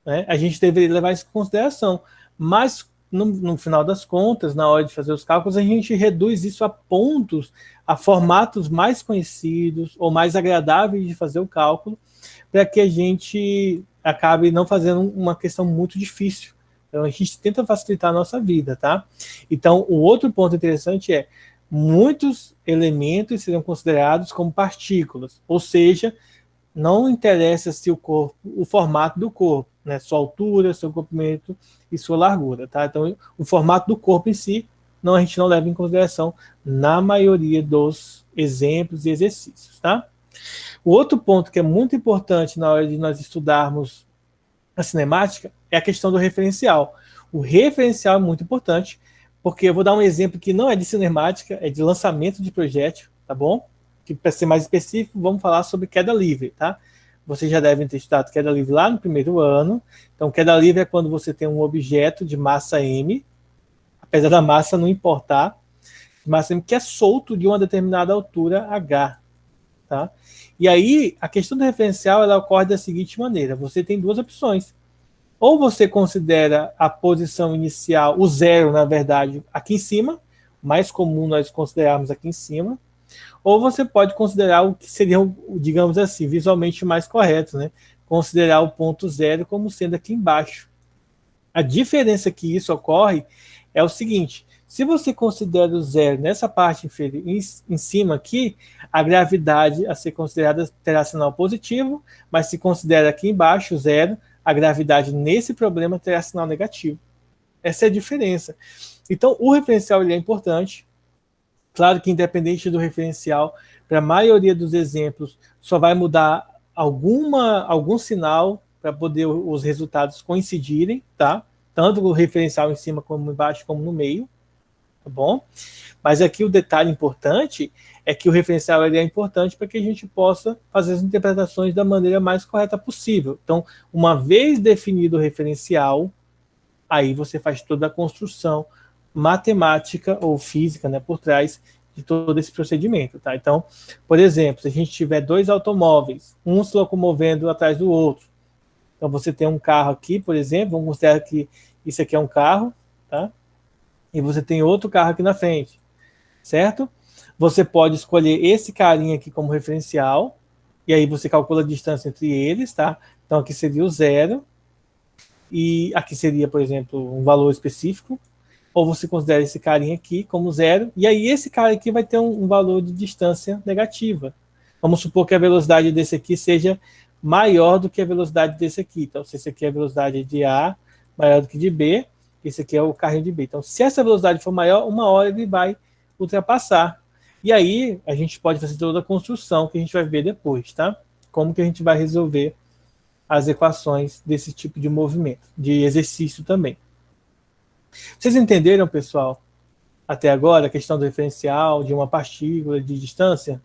né, a gente deveria levar isso em consideração. Mas, no final das contas, na hora de fazer os cálculos, a gente reduz isso a pontos, a formatos mais conhecidos ou mais agradáveis de fazer o cálculo, para que a gente acabe não fazendo uma questão muito difícil. Então, a gente tenta facilitar a nossa vida, tá? Então, o outro ponto interessante é muitos elementos serão considerados como partículas, ou seja, não interessa se o formato do corpo, né, sua altura, seu comprimento e sua largura, tá? Então, o formato do corpo em si, a gente não leva em consideração na maioria dos exemplos e exercícios, tá? O outro ponto que é muito importante na hora de nós estudarmos a cinemática é a questão do referencial. O referencial é muito importante, porque eu vou dar um exemplo que não é de cinemática, é de lançamento de projétil, tá bom? Que para ser mais específico, vamos falar sobre queda livre, tá? Vocês já devem ter estudado queda livre lá no primeiro ano. Então, queda livre é quando você tem um objeto de massa m, apesar da massa não importar, massa m que é solto de uma determinada altura h, tá? E aí, a questão do referencial, ela ocorre da seguinte maneira. Você tem duas opções. Ou você considera a posição inicial, o zero, na verdade, aqui em cima, mais comum nós considerarmos aqui em cima, ou você pode considerar o que seria, digamos assim, visualmente mais correto, né? Considerar o ponto zero como sendo aqui embaixo. A diferença que isso ocorre é o seguinte: se você considera o zero nessa parte inferior, em cima aqui, a gravidade a ser considerada terá sinal positivo, mas se considera aqui embaixo o zero, a gravidade nesse problema terá sinal negativo. Essa é a diferença. Então, o referencial ele é importante. Claro que independente do referencial, para a maioria dos exemplos, só vai mudar algum sinal para poder os resultados coincidirem, tá? Tanto o referencial em cima como embaixo, como no meio, tá bom? Mas aqui o detalhe importante é que o referencial ele é importante para que a gente possa fazer as interpretações da maneira mais correta possível. Então, uma vez definido o referencial, aí você faz toda a construção matemática ou física, né, por trás de todo esse procedimento, tá? Então, por exemplo, se a gente tiver dois automóveis, um se locomovendo atrás do outro, então você tem um carro aqui, por exemplo, vamos considerar que isso aqui é um carro, tá? E você tem outro carro aqui na frente, certo? Você pode escolher esse carinha aqui como referencial, e aí você calcula a distância entre eles, tá? Então aqui seria o zero, e aqui seria, por exemplo, um valor específico, ou você considera esse carinha aqui como zero, e aí esse cara aqui vai ter um valor de distância negativa. Vamos supor que a velocidade desse aqui seja maior do que a velocidade desse aqui. Então, se esse aqui é a velocidade de A maior do que de B, esse aqui é o carrinho de B. Então, se essa velocidade for maior, uma hora ele vai ultrapassar. E aí, a gente pode fazer toda a construção que a gente vai ver depois, tá? Como que a gente vai resolver as equações desse tipo de movimento, de exercício também. Vocês entenderam, pessoal, até agora, a questão do referencial, de uma partícula, de distância?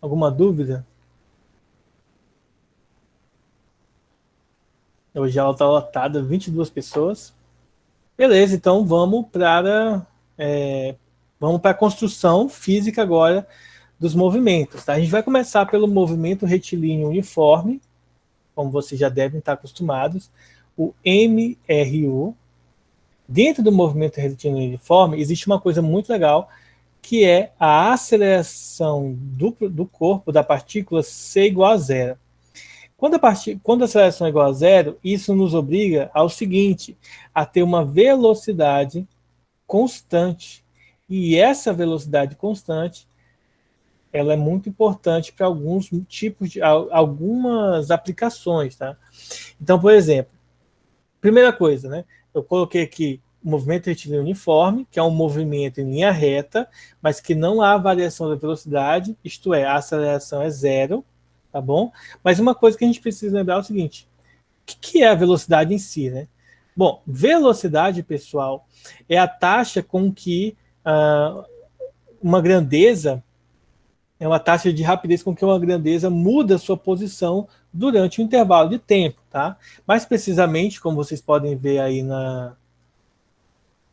Alguma dúvida? Hoje a aula está lotada, 22 pessoas. Beleza, então vamos para a construção física agora dos movimentos. Tá? A gente vai começar pelo movimento retilíneo uniforme, como vocês já devem estar acostumados, o MRU. Dentro do movimento retilíneo uniforme, existe uma coisa muito legal, que é a aceleração do corpo da partícula ser igual a zero. Quando a aceleração é igual a zero, isso nos obriga ao seguinte, a ter uma velocidade constante. E essa velocidade constante, ela é muito importante para alguns tipos de algumas aplicações, tá? Então, por exemplo, primeira coisa, né? Eu coloquei aqui o movimento retilíneo uniforme, que é um movimento em linha reta, mas que não há variação da velocidade, isto é, a aceleração é zero, tá bom? Mas uma coisa que a gente precisa lembrar é o seguinte: o que é a velocidade em si, né? Bom, velocidade, pessoal, é a taxa com que uma grandeza, é uma taxa de rapidez com que uma grandeza muda sua posição durante um intervalo de tempo, tá? Mais precisamente, como vocês podem ver aí no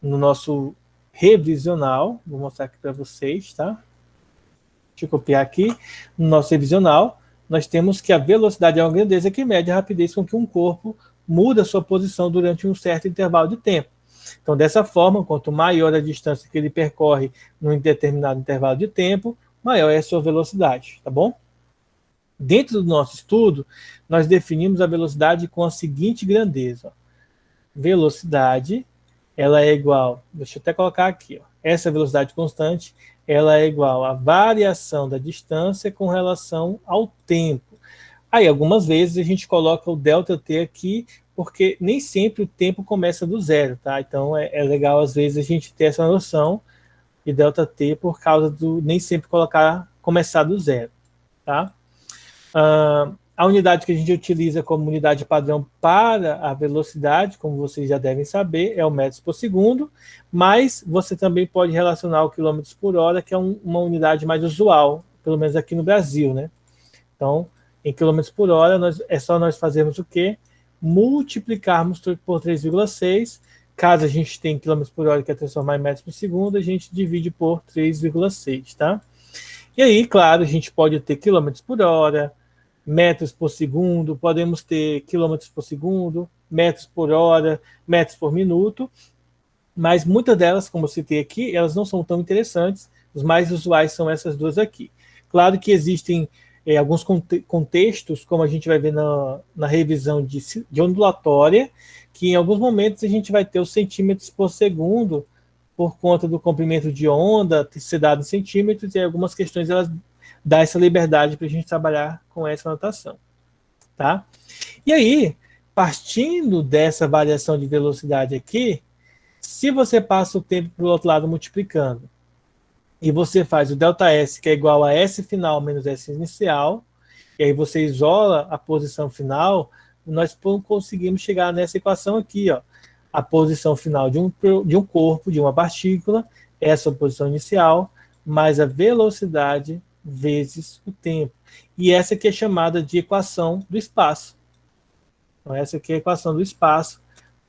nosso revisional, vou mostrar aqui para vocês, tá? Deixa eu copiar aqui. No nosso revisional, nós temos que a velocidade é uma grandeza que mede a rapidez com que um corpo muda sua posição durante um certo intervalo de tempo. Então, dessa forma, quanto maior a distância que ele percorre num determinado intervalo de tempo, maior é a sua velocidade, tá bom? Dentro do nosso estudo, nós definimos a velocidade com a seguinte grandeza. Ó. Velocidade, ela é igual, deixa eu até colocar aqui, ó, essa velocidade constante, ela é igual à variação da distância com relação ao tempo. Aí, algumas vezes, a gente coloca o ΔT aqui, porque nem sempre o tempo começa do zero, tá? Então, é legal, às vezes, a gente ter essa noção de ΔT por causa do nem sempre começar do zero, tá? A unidade que a gente utiliza como unidade padrão para a velocidade, como vocês já devem saber, é o metros por segundo, mas você também pode relacionar o quilômetros por hora, que é uma unidade mais usual, pelo menos aqui no Brasil, né? Então, em quilômetros por hora, é só nós fazermos o quê? Multiplicarmos por 3,6. Caso a gente tenha quilômetros por hora que é transformar em metros por segundo, a gente divide por 3,6, tá? E aí, claro, a gente pode ter quilômetros por hora, metros por segundo, podemos ter quilômetros por segundo, metros por hora, metros por minuto, mas muitas delas, como eu citei aqui, elas não são tão interessantes, os mais usuais são essas duas aqui. Claro que existem alguns contextos, como a gente vai ver na revisão de ondulatória, que em alguns momentos a gente vai ter os centímetros por segundo, por conta do comprimento de onda ser dado em centímetros, e algumas questões elas dá essa liberdade para a gente trabalhar com essa notação, tá? E aí, partindo dessa variação de velocidade aqui, se você passa o tempo para o outro lado multiplicando, e você faz o ΔS, que é igual a S final menos S inicial, e aí você isola a posição final, nós conseguimos chegar nessa equação aqui, ó. A posição final de um corpo, de uma partícula, essa posição inicial, mais a velocidade vezes o tempo. E essa aqui é chamada de equação do espaço. Então, essa aqui é a equação do espaço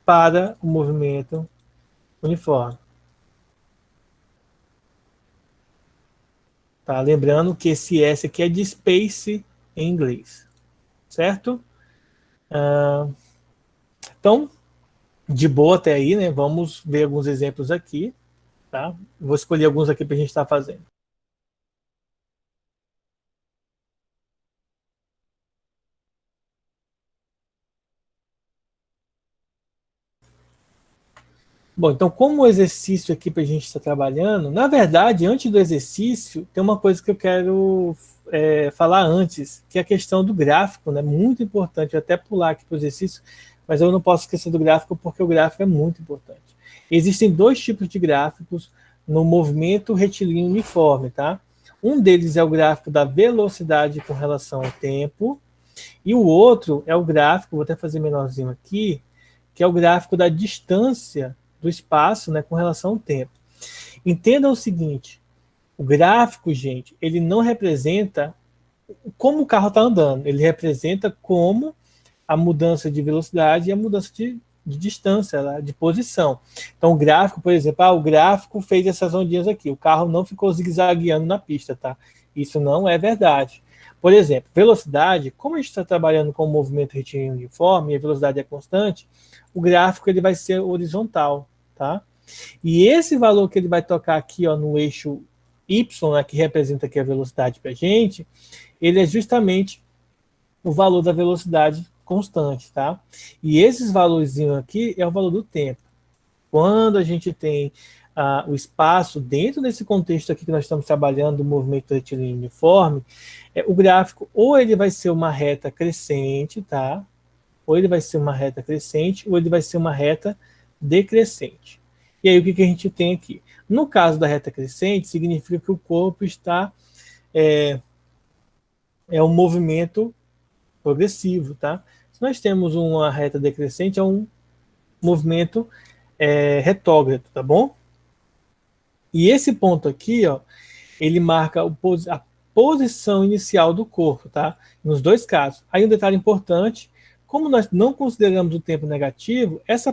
para o movimento uniforme. Tá? Lembrando que esse S aqui é de space em inglês. Certo? Então, de boa até aí, né? Vamos ver alguns exemplos aqui. Tá? Vou escolher alguns aqui para a gente estar fazendo. Bom, então, como exercício aqui para a gente estar trabalhando, na verdade, antes do exercício, tem uma coisa que eu quero falar antes, que é a questão do gráfico, né? Muito importante, eu até pular aqui para o exercício, mas eu não posso esquecer do gráfico porque o gráfico é muito importante. Existem dois tipos de gráficos no movimento retilíneo uniforme, tá? Um deles é o gráfico da velocidade com relação ao tempo, e o outro é o gráfico, vou até fazer menorzinho aqui, que é o gráfico da distância do espaço, né, com relação ao tempo. Entendam o seguinte, o gráfico, gente, ele não representa como o carro está andando, ele representa como a mudança de velocidade e a mudança de distância, de posição. Então, o gráfico, por exemplo, o gráfico fez essas ondinhas aqui, o carro não ficou zigue-zagueando na pista, tá? Isso não é verdade. Por exemplo, velocidade, como a gente está trabalhando com o movimento retilíneo uniforme e a velocidade é constante, o gráfico ele vai ser horizontal, tá? E esse valor que ele vai tocar aqui, ó, no eixo Y, né, que representa aqui a velocidade para a gente, ele é justamente o valor da velocidade constante, tá? E esses valorzinhos aqui é o valor do tempo. Quando a gente tem o espaço dentro desse contexto aqui que nós estamos trabalhando do movimento retilíneo uniforme, o gráfico ou ele vai ser uma reta crescente, tá? Ou ele vai ser uma reta crescente, ou ele vai ser uma reta decrescente. E aí o que a gente tem aqui? No caso da reta crescente, significa que o corpo está um movimento progressivo, tá? Se nós temos uma reta decrescente, é um movimento retrógrado, tá bom? E esse ponto aqui, ó, ele marca a posição inicial do corpo, tá? Nos dois casos. Aí um detalhe importante, como nós não consideramos o tempo negativo, essa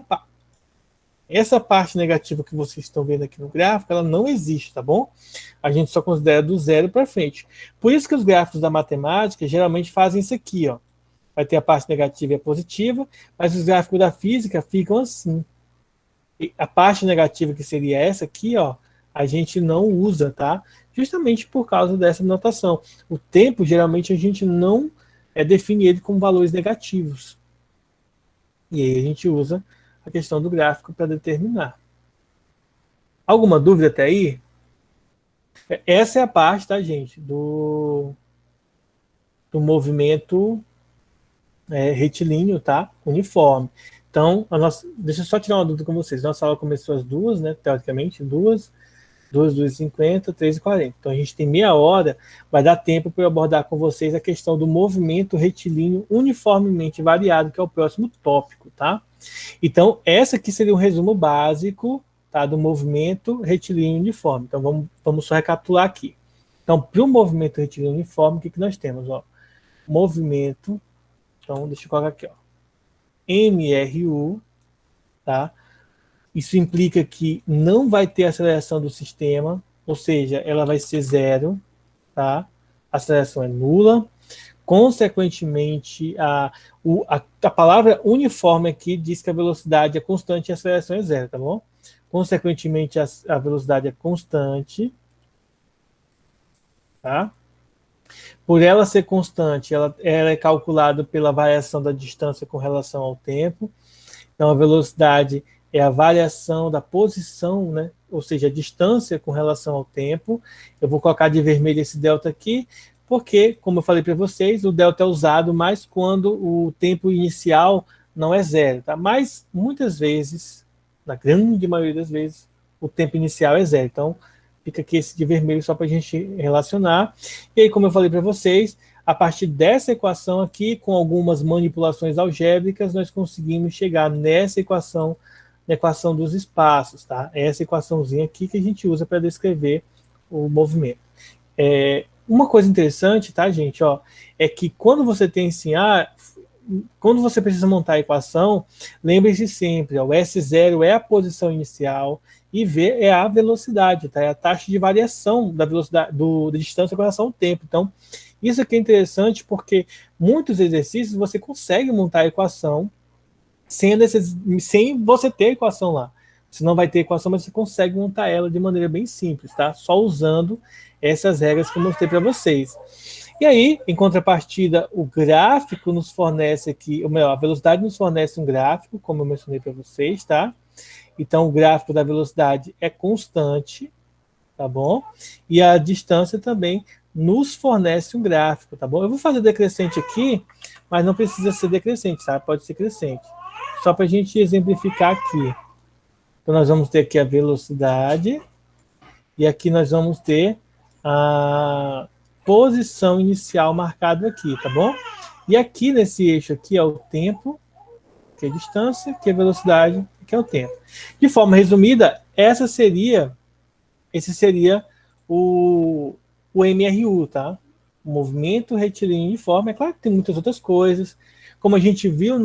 parte negativa que vocês estão vendo aqui no gráfico, ela não existe, tá bom? A gente só considera do zero para frente. Por isso que os gráficos da matemática geralmente fazem isso aqui, ó. Vai ter a parte negativa e a positiva, mas os gráficos da física ficam assim. E a parte negativa, que seria essa aqui, ó, a gente não usa, tá? Justamente por causa dessa notação. O tempo, geralmente, a gente não define ele com valores negativos. E aí a gente usa a questão do gráfico para determinar. Alguma dúvida até aí? Essa é a parte, tá, gente, do movimento retilíneo, tá? Uniforme. Então, deixa eu só tirar uma dúvida com vocês. Nossa aula começou às 2, né? Teoricamente, 2h50, 3h40. Então, a gente tem meia hora, vai dar tempo para eu abordar com vocês a questão do movimento retilíneo uniformemente variado, que é o próximo tópico, tá? Então, essa aqui seria um resumo básico, tá, do movimento retilíneo uniforme. Então, vamos só recapitular aqui. Então, para o movimento retilíneo uniforme, o que nós temos? Ó? Movimento, então, deixa eu colocar aqui, ó. MRU, tá? Isso implica que não vai ter aceleração do sistema, ou seja, ela vai ser zero, tá? A aceleração é nula. Consequentemente, a palavra uniforme aqui diz que a velocidade é constante e a aceleração é zero, tá bom? Consequentemente, a velocidade é constante, tá? Por ela ser constante, ela é calculada pela variação da distância com relação ao tempo. Então, a velocidade é a variação da posição, né? Ou seja, a distância com relação ao tempo. Eu vou colocar de vermelho esse delta aqui, porque, como eu falei para vocês, o delta é usado mais quando o tempo inicial não é zero, tá? Mas, muitas vezes, na grande maioria das vezes, o tempo inicial é zero. Então, fica aqui esse de vermelho só para a gente relacionar. E aí, como eu falei para vocês, a partir dessa equação aqui, com algumas manipulações algébricas, nós conseguimos chegar nessa equação, na equação dos espaços, tá? Essa equaçãozinha aqui que a gente usa para descrever o movimento. Uma coisa interessante, tá, gente, ó, é que quando você tem assim, quando você precisa montar a equação, lembre-se sempre, ó, o S0 é a posição inicial e V é a velocidade, tá? É a taxa de variação da velocidade, da distância com relação ao tempo. Então, isso aqui é interessante porque muitos exercícios você consegue montar a equação sem você ter a equação lá. Você não vai ter equação, mas você consegue montar ela de maneira bem simples, tá? Só usando essas regras que eu mostrei para vocês. E aí, em contrapartida, o gráfico nos fornece aqui, ou melhor, a velocidade nos fornece um gráfico, como eu mencionei para vocês, tá? Então, o gráfico da velocidade é constante, tá bom? E a distância também nos fornece um gráfico, tá bom? Eu vou fazer decrescente aqui, mas não precisa ser decrescente, tá? Pode ser crescente. Só para a gente exemplificar aqui. Então, nós vamos ter aqui a velocidade e aqui nós vamos ter a posição inicial marcada aqui, tá bom? E aqui nesse eixo aqui é o tempo, que é a distância, que é a velocidade, que é o tempo. De forma resumida, esse seria o MRU, tá? O movimento retilíneo uniforme. É claro que tem muitas outras coisas. Como a gente viu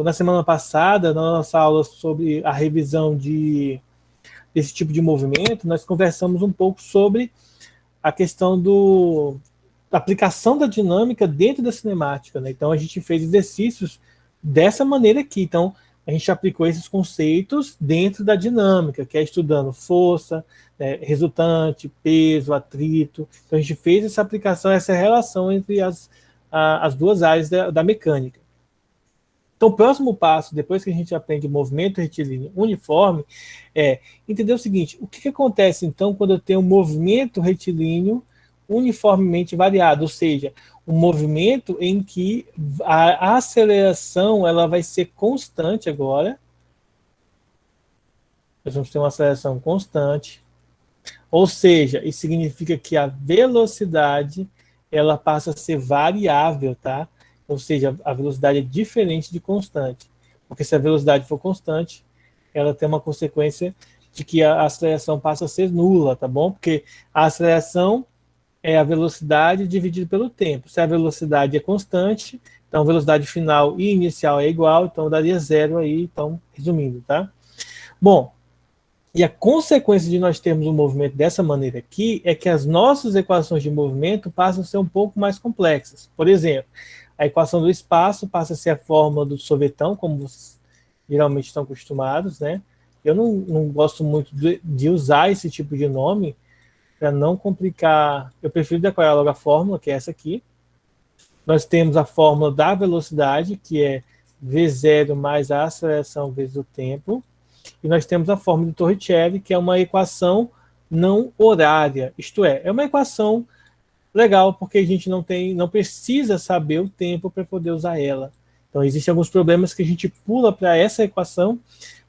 na semana passada, na nossa aula sobre a revisão desse tipo de movimento, nós conversamos um pouco sobre a questão da aplicação da dinâmica dentro da cinemática, né? Então, a gente fez exercícios dessa maneira aqui. Então, a gente aplicou esses conceitos dentro da dinâmica, que é estudando força, né, resultante, peso, atrito. Então, a gente fez essa aplicação, essa relação entre as duas áreas da mecânica. Então, o próximo passo, depois que a gente aprende movimento retilíneo uniforme, é entender o seguinte: o que acontece, então, quando eu tenho um movimento retilíneo uniformemente variado? Ou seja, um movimento em que a aceleração ela vai ser constante agora. Nós vamos ter uma aceleração constante. Ou seja, isso significa que a velocidade ela passa a ser variável, tá? Ou seja, a velocidade é diferente de constante. Porque se a velocidade for constante, ela tem uma consequência de que a aceleração passa a ser nula, tá bom? Porque a aceleração é a velocidade dividida pelo tempo. Se a velocidade é constante, então a velocidade final e inicial é igual, então daria zero aí, então, resumindo, tá? Bom, e a consequência de nós termos um movimento dessa maneira aqui é que as nossas equações de movimento passam a ser um pouco mais complexas. Por exemplo, a equação do espaço passa a ser a fórmula do sorvetão, como vocês geralmente estão acostumados, né? Eu não gosto muito de usar esse tipo de nome para não complicar. Eu prefiro decorar logo a fórmula, que é essa aqui. Nós temos a fórmula da velocidade, que é V0 mais a aceleração vezes o tempo. E nós temos a fórmula de Torricelli, que é uma equação não horária. Isto é uma equação legal, porque a gente não precisa saber o tempo para poder usar ela. Então, existem alguns problemas que a gente pula para essa equação,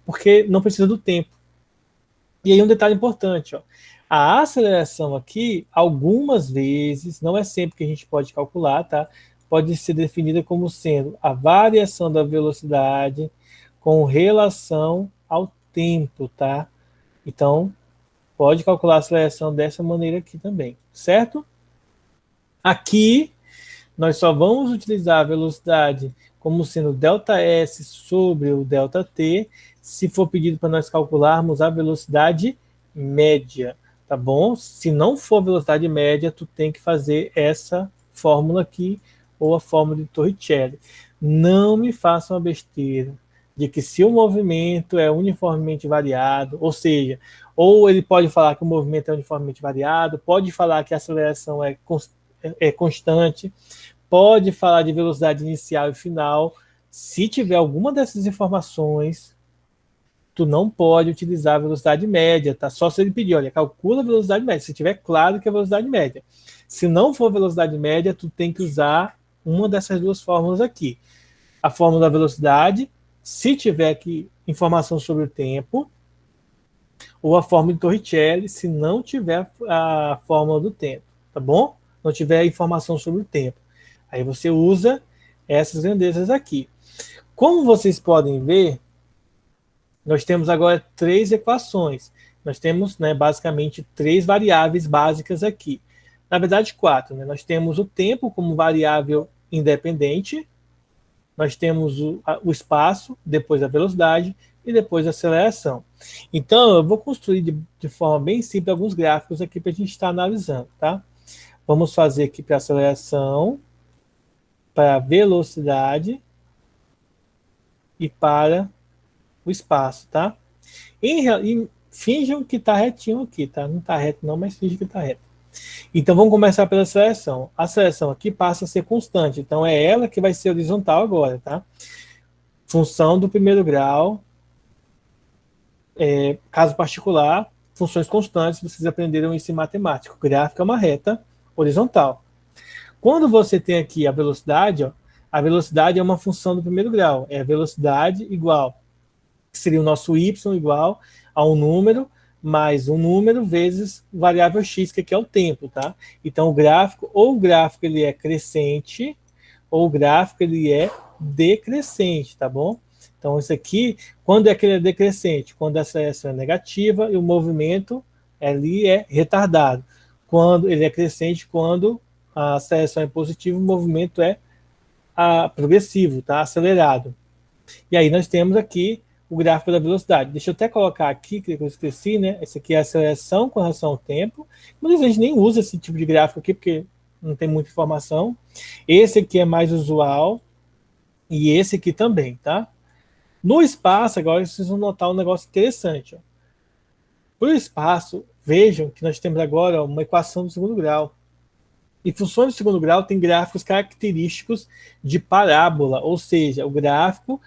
porque não precisa do tempo. E aí um detalhe importante, ó. A aceleração aqui, algumas vezes, não é sempre que a gente pode calcular, tá? Pode ser definida como sendo a variação da velocidade com relação ao tempo, tá? Então, pode calcular a aceleração dessa maneira aqui também, certo? Aqui, nós só vamos utilizar a velocidade como sendo ΔS sobre o ΔT, se for pedido para nós calcularmos a velocidade média, tá bom? Se não for velocidade média, tu tem que fazer essa fórmula aqui, ou a fórmula de Torricelli. Não me façam a besteira de que se o movimento é uniformemente variado, ou seja, ou ele pode falar que o movimento é uniformemente variado, pode falar que a aceleração é constante, pode falar de velocidade inicial e final. Se tiver alguma dessas informações, tu não pode utilizar a velocidade média, tá? Só se ele pedir, olha, calcula a velocidade média, se tiver claro que é a velocidade média. Se não for velocidade média, tu tem que usar uma dessas duas fórmulas aqui. A fórmula da velocidade, se tiver aqui informação sobre o tempo, ou a fórmula de Torricelli, se não tiver a fórmula do tempo, tá bom? Não tiver informação sobre o tempo. Aí você usa essas grandezas aqui. Como vocês podem ver, nós temos agora três equações. Nós temos, né, basicamente, três variáveis básicas aqui. Na verdade, quatro. Né? Nós temos o tempo como variável independente, nós temos o espaço, depois a velocidade e depois a aceleração. Então, eu vou construir de forma bem simples alguns gráficos aqui para a gente estar analisando, tá? Vamos fazer aqui para a aceleração, para a velocidade e para o espaço, tá? E finjam que está retinho aqui, tá? Não está reto não, mas finjam que está reto. Então, vamos começar pela aceleração. A aceleração aqui passa a ser constante, então é ela que vai ser horizontal agora, tá? Função do primeiro grau, caso particular, funções constantes, vocês aprenderam isso em matemática. O gráfico é uma reta horizontal. Quando você tem aqui a velocidade, ó, a velocidade é uma função do primeiro grau, é a velocidade igual, que seria o nosso y igual a um número, mais um número vezes variável x, que aqui é o tempo, tá? Então, o gráfico ele é crescente, ou o gráfico ele é decrescente, tá bom? Então, isso aqui, quando é que ele é decrescente? Quando a aceleração é negativa e o movimento ali é retardado. Quando ele é crescente, quando a aceleração é positiva, o movimento é progressivo, tá? Acelerado. E aí nós temos aqui o gráfico da velocidade. Deixa eu até colocar aqui, que eu esqueci, né? Esse aqui é a aceleração com relação ao tempo. Muitas vezes a gente nem usa esse tipo de gráfico aqui, porque não tem muita informação. Esse aqui é mais usual. E esse aqui também, tá? No espaço, agora vocês vão notar um negócio interessante. Para o espaço, vejam que nós temos agora uma equação do segundo grau. E funções de segundo grau têm gráficos característicos de parábola, ou seja, o gráfico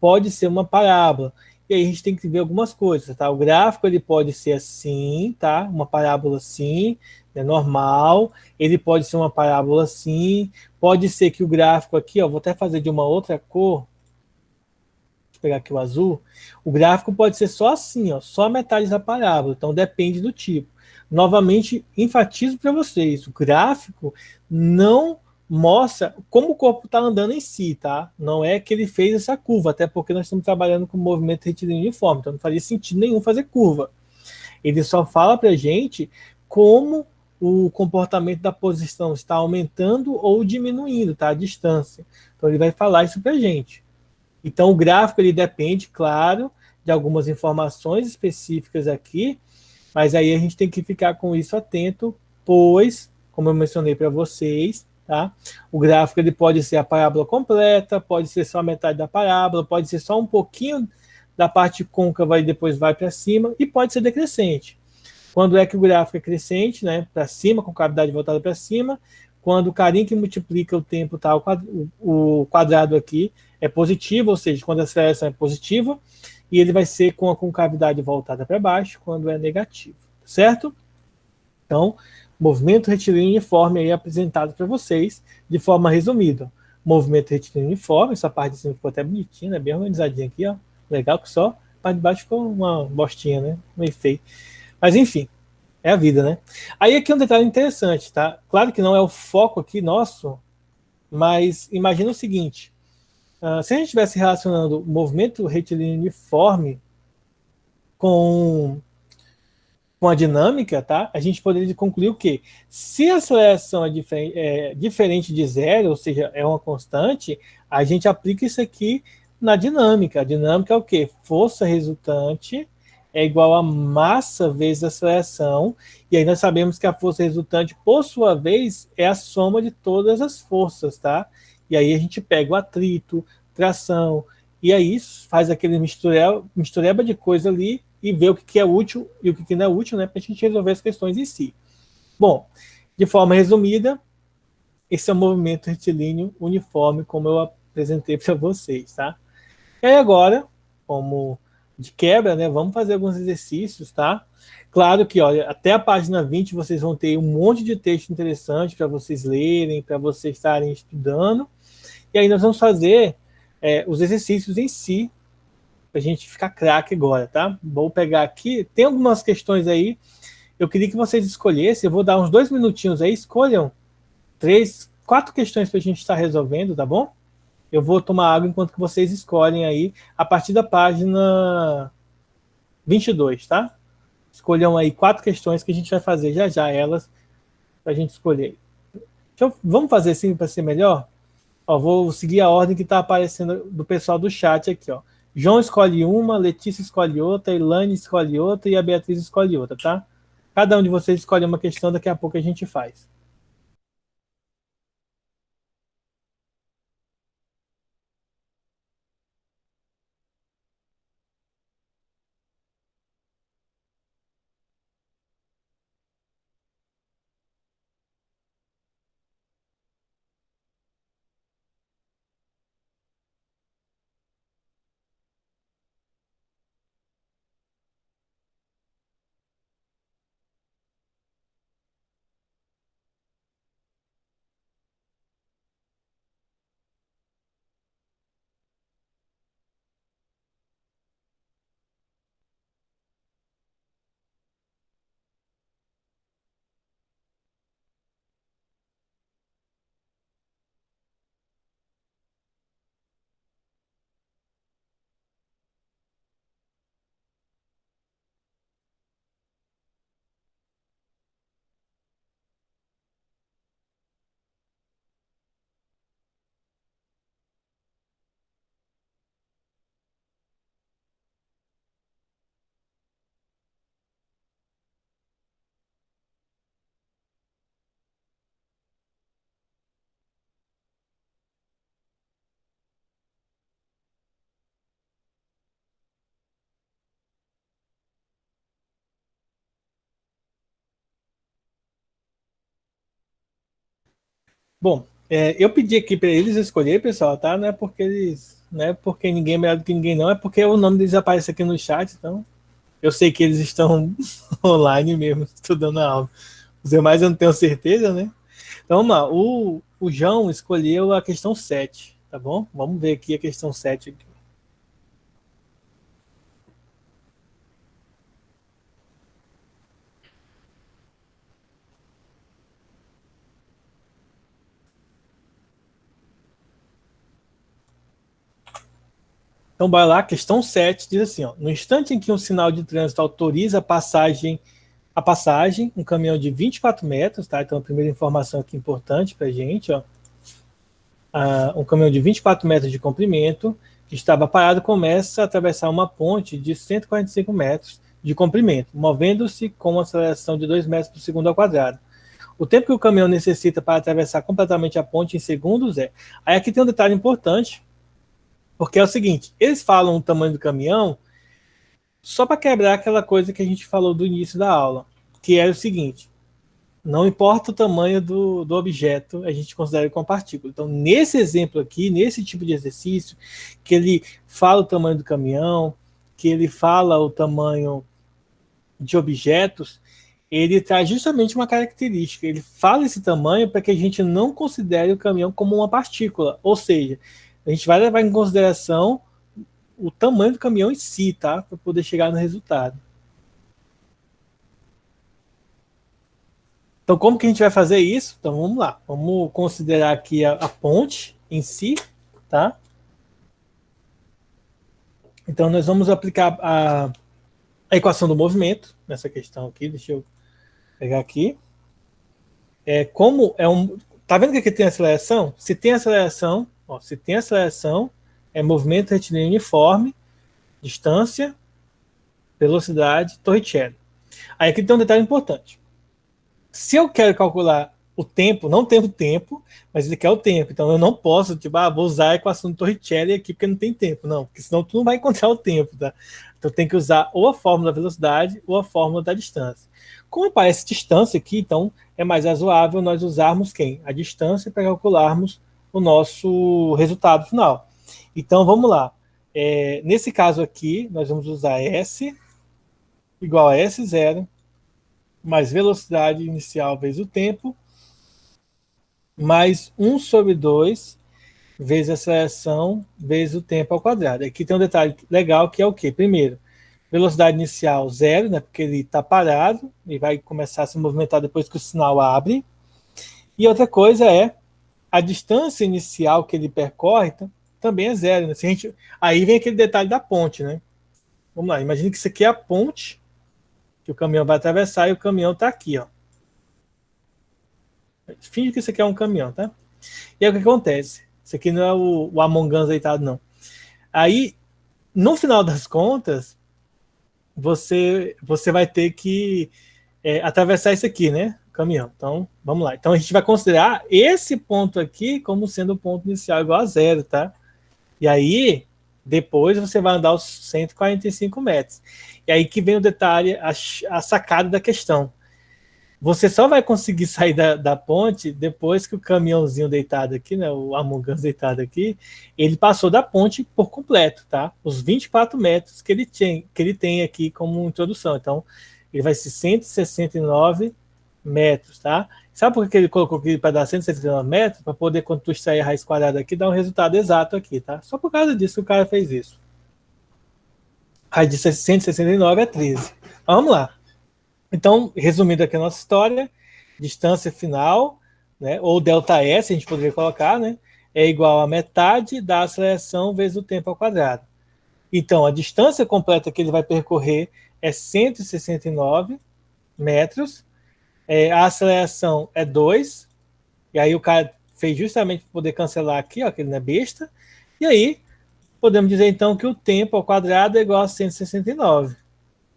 pode ser uma parábola. E aí a gente tem que ver algumas coisas, tá? O gráfico ele pode ser assim, tá? Uma parábola assim, é normal. Ele pode ser uma parábola assim. Pode ser que o gráfico aqui, ó, vou até fazer de uma outra cor. Vou pegar aqui o azul. O gráfico pode ser só assim, ó, só a metade da parábola. Então depende do tipo. Novamente, enfatizo para vocês: o gráfico não mostra como o corpo está andando em si, tá? Não é que ele fez essa curva, até porque nós estamos trabalhando com movimento retilíneo uniforme, então não faria sentido nenhum fazer curva. Ele só fala para a gente como o comportamento da posição está aumentando ou diminuindo, tá? A distância. Então ele vai falar isso para a gente. Então, o gráfico ele depende, claro, de algumas informações específicas aqui, mas aí a gente tem que ficar com isso atento, pois, como eu mencionei para vocês, tá? O gráfico ele pode ser a parábola completa, pode ser só a metade da parábola, pode ser só um pouquinho da parte côncava e depois vai para cima, e pode ser decrescente. Quando é que o gráfico é crescente, né? Para cima, com cavidade voltada para cima. Quando o carinho que multiplica o tempo, tá? O quadrado aqui é positivo, ou seja, quando a aceleração é positiva, e ele vai ser com a concavidade voltada para baixo quando é negativo, certo? Então, movimento retilíneo uniforme aí apresentado para vocês de forma resumida. Movimento retilíneo uniforme, essa parte de cima ficou até bonitinha, né? Bem organizadinha aqui, ó. Legal que só a parte de baixo ficou uma bostinha, né? Meio feio. Mas enfim, é a vida, né? Aí aqui é um detalhe interessante, tá? Claro que não é o foco aqui nosso, mas imagina o seguinte: se a gente estivesse relacionando o movimento retilíneo uniforme com, com a dinâmica, tá? A gente poderia concluir o quê? Se a aceleração é diferente de zero, ou seja, é uma constante, a gente aplica isso aqui na dinâmica. A dinâmica é o quê? Força resultante é igual a massa vezes a aceleração, e aí nós sabemos que a força resultante, por sua vez, é a soma de todas as forças, tá? E aí a gente pega o atrito, tração, e aí faz aquele mistureba de coisa ali e vê o que é útil e o que não é útil, né, para a gente resolver as questões em si. Bom, de forma resumida, esse é o movimento retilíneo uniforme, como eu apresentei para vocês, tá? E aí agora, como de quebra, né, vamos fazer alguns exercícios, tá? Claro que, olha, até a página 20 vocês vão ter um monte de texto interessante para vocês lerem, para vocês estarem estudando. E aí nós vamos fazer os exercícios em si, para a gente ficar craque agora, tá? Vou pegar aqui, tem algumas questões aí, eu queria que vocês escolhessem, eu vou dar uns 2 minutinhos aí, escolham 4 questões para a gente estar resolvendo, tá bom? Eu vou tomar água enquanto que vocês escolhem aí, a partir da página 22, tá? Escolham aí 4 questões que a gente vai fazer já já elas, para a gente escolher. Vamos fazer assim para ser melhor? Ó, vou seguir a ordem que está aparecendo do pessoal do chat aqui, ó. João escolhe uma, Letícia escolhe outra, Ilane escolhe outra e a Beatriz escolhe outra, tá? Cada um de vocês escolhe uma questão, daqui a pouco a gente faz. Bom, eu pedi aqui para eles escolherem, pessoal, tá? Não é porque ninguém é melhor do que ninguém, não. É porque o nome deles aparece aqui no chat, então eu sei que eles estão online mesmo, estudando a aula. Os demais eu não tenho certeza, né? Então vamos lá. O João escolheu a questão 7, tá bom? Vamos ver aqui a questão 7 aqui. Então, bora lá, questão 7 diz assim: ó, no instante em que um sinal de trânsito autoriza a passagem, um caminhão de 24 metros, tá? Então, a primeira informação aqui importante para a gente, ó, um caminhão de 24 metros de comprimento, que estava parado, começa a atravessar uma ponte de 145 metros de comprimento, movendo-se com uma aceleração de 2 metros por segundo ao quadrado. O tempo que o caminhão necessita para atravessar completamente a ponte em segundos é. Aí aqui tem um detalhe importante, porque é o seguinte: eles falam o tamanho do caminhão só para quebrar aquela coisa que a gente falou do início da aula, que era o seguinte: não importa o tamanho do objeto, a gente considera como partícula. Então, nesse exemplo aqui, nesse tipo de exercício, que ele fala o tamanho do caminhão, que ele fala o tamanho de objetos, ele traz justamente uma característica. Ele fala esse tamanho para que a gente não considere o caminhão como uma partícula. Ou seja, a gente vai levar em consideração o tamanho do caminhão em si, tá? Para poder chegar no resultado. Então, como que a gente vai fazer isso? Então, vamos lá. Vamos considerar aqui a ponte em si, tá? Então, nós vamos aplicar a equação do movimento nessa questão aqui. Deixa eu pegar aqui. Como é um... Tá vendo que aqui tem aceleração? Se tem aceleração, é movimento retilíneo uniforme, distância, velocidade, Torricelli. Aí aqui tem um detalhe importante. Se eu quero calcular o tempo, não tem o tempo, mas ele quer o tempo. Então eu não posso, vou usar a equação do Torricelli aqui porque não tem tempo. Não, porque senão tu não vai encontrar o tempo, tá? Então tem que usar ou a fórmula da velocidade ou a fórmula da distância. Como aparece distância aqui, então é mais razoável nós usarmos quem? A distância para calcularmos o nosso resultado final. Então vamos lá. Nesse caso aqui, nós vamos usar S igual a S0 mais velocidade inicial vezes o tempo, mais 1 sobre 2 vezes a aceleração vezes o tempo ao quadrado. Aqui tem um detalhe legal que é o quê? Primeiro, velocidade inicial 0, né, porque ele está parado e vai começar a se movimentar depois que o sinal abre. E outra coisa é a distância inicial que ele percorre também é 0. Né? Aí vem aquele detalhe da ponte. Né? Vamos lá, imagine que isso aqui é a ponte que o caminhão vai atravessar e o caminhão está aqui. Ó. Finge que isso aqui é um caminhão, tá? E aí o que acontece? Isso aqui não é o Among Us deitado, não. Aí, no final das contas, você vai ter que atravessar isso aqui, né? O caminhão. Então, vamos lá. Então, a gente vai considerar esse ponto aqui como sendo o ponto inicial igual a 0, tá? E aí, depois você vai andar os 145 metros. E aí que vem o detalhe, a sacada da questão. Você só vai conseguir sair da ponte depois que o caminhãozinho deitado aqui, né, o Among Us deitado aqui, ele passou da ponte por completo, tá? Os 24 metros que ele tem aqui como introdução. Então, ele vai ser 169 metros, tá? Sabe por que ele colocou aqui para dar 169 metros? Para poder, quando tu extrair a raiz quadrada aqui, dar um resultado exato aqui, tá? Só por causa disso que o cara fez isso. A raiz de 169 é 13. Então, vamos lá. Então, resumindo aqui a nossa história, distância final, né, ou ΔS, a gente poderia colocar, né, é igual a metade da aceleração vezes o tempo ao quadrado. Então, a distância completa que ele vai percorrer é 169 metros, a aceleração é 2, e aí o cara fez justamente para poder cancelar aqui, ó, que ele não é besta, e aí podemos dizer então que o tempo ao quadrado é igual a 169.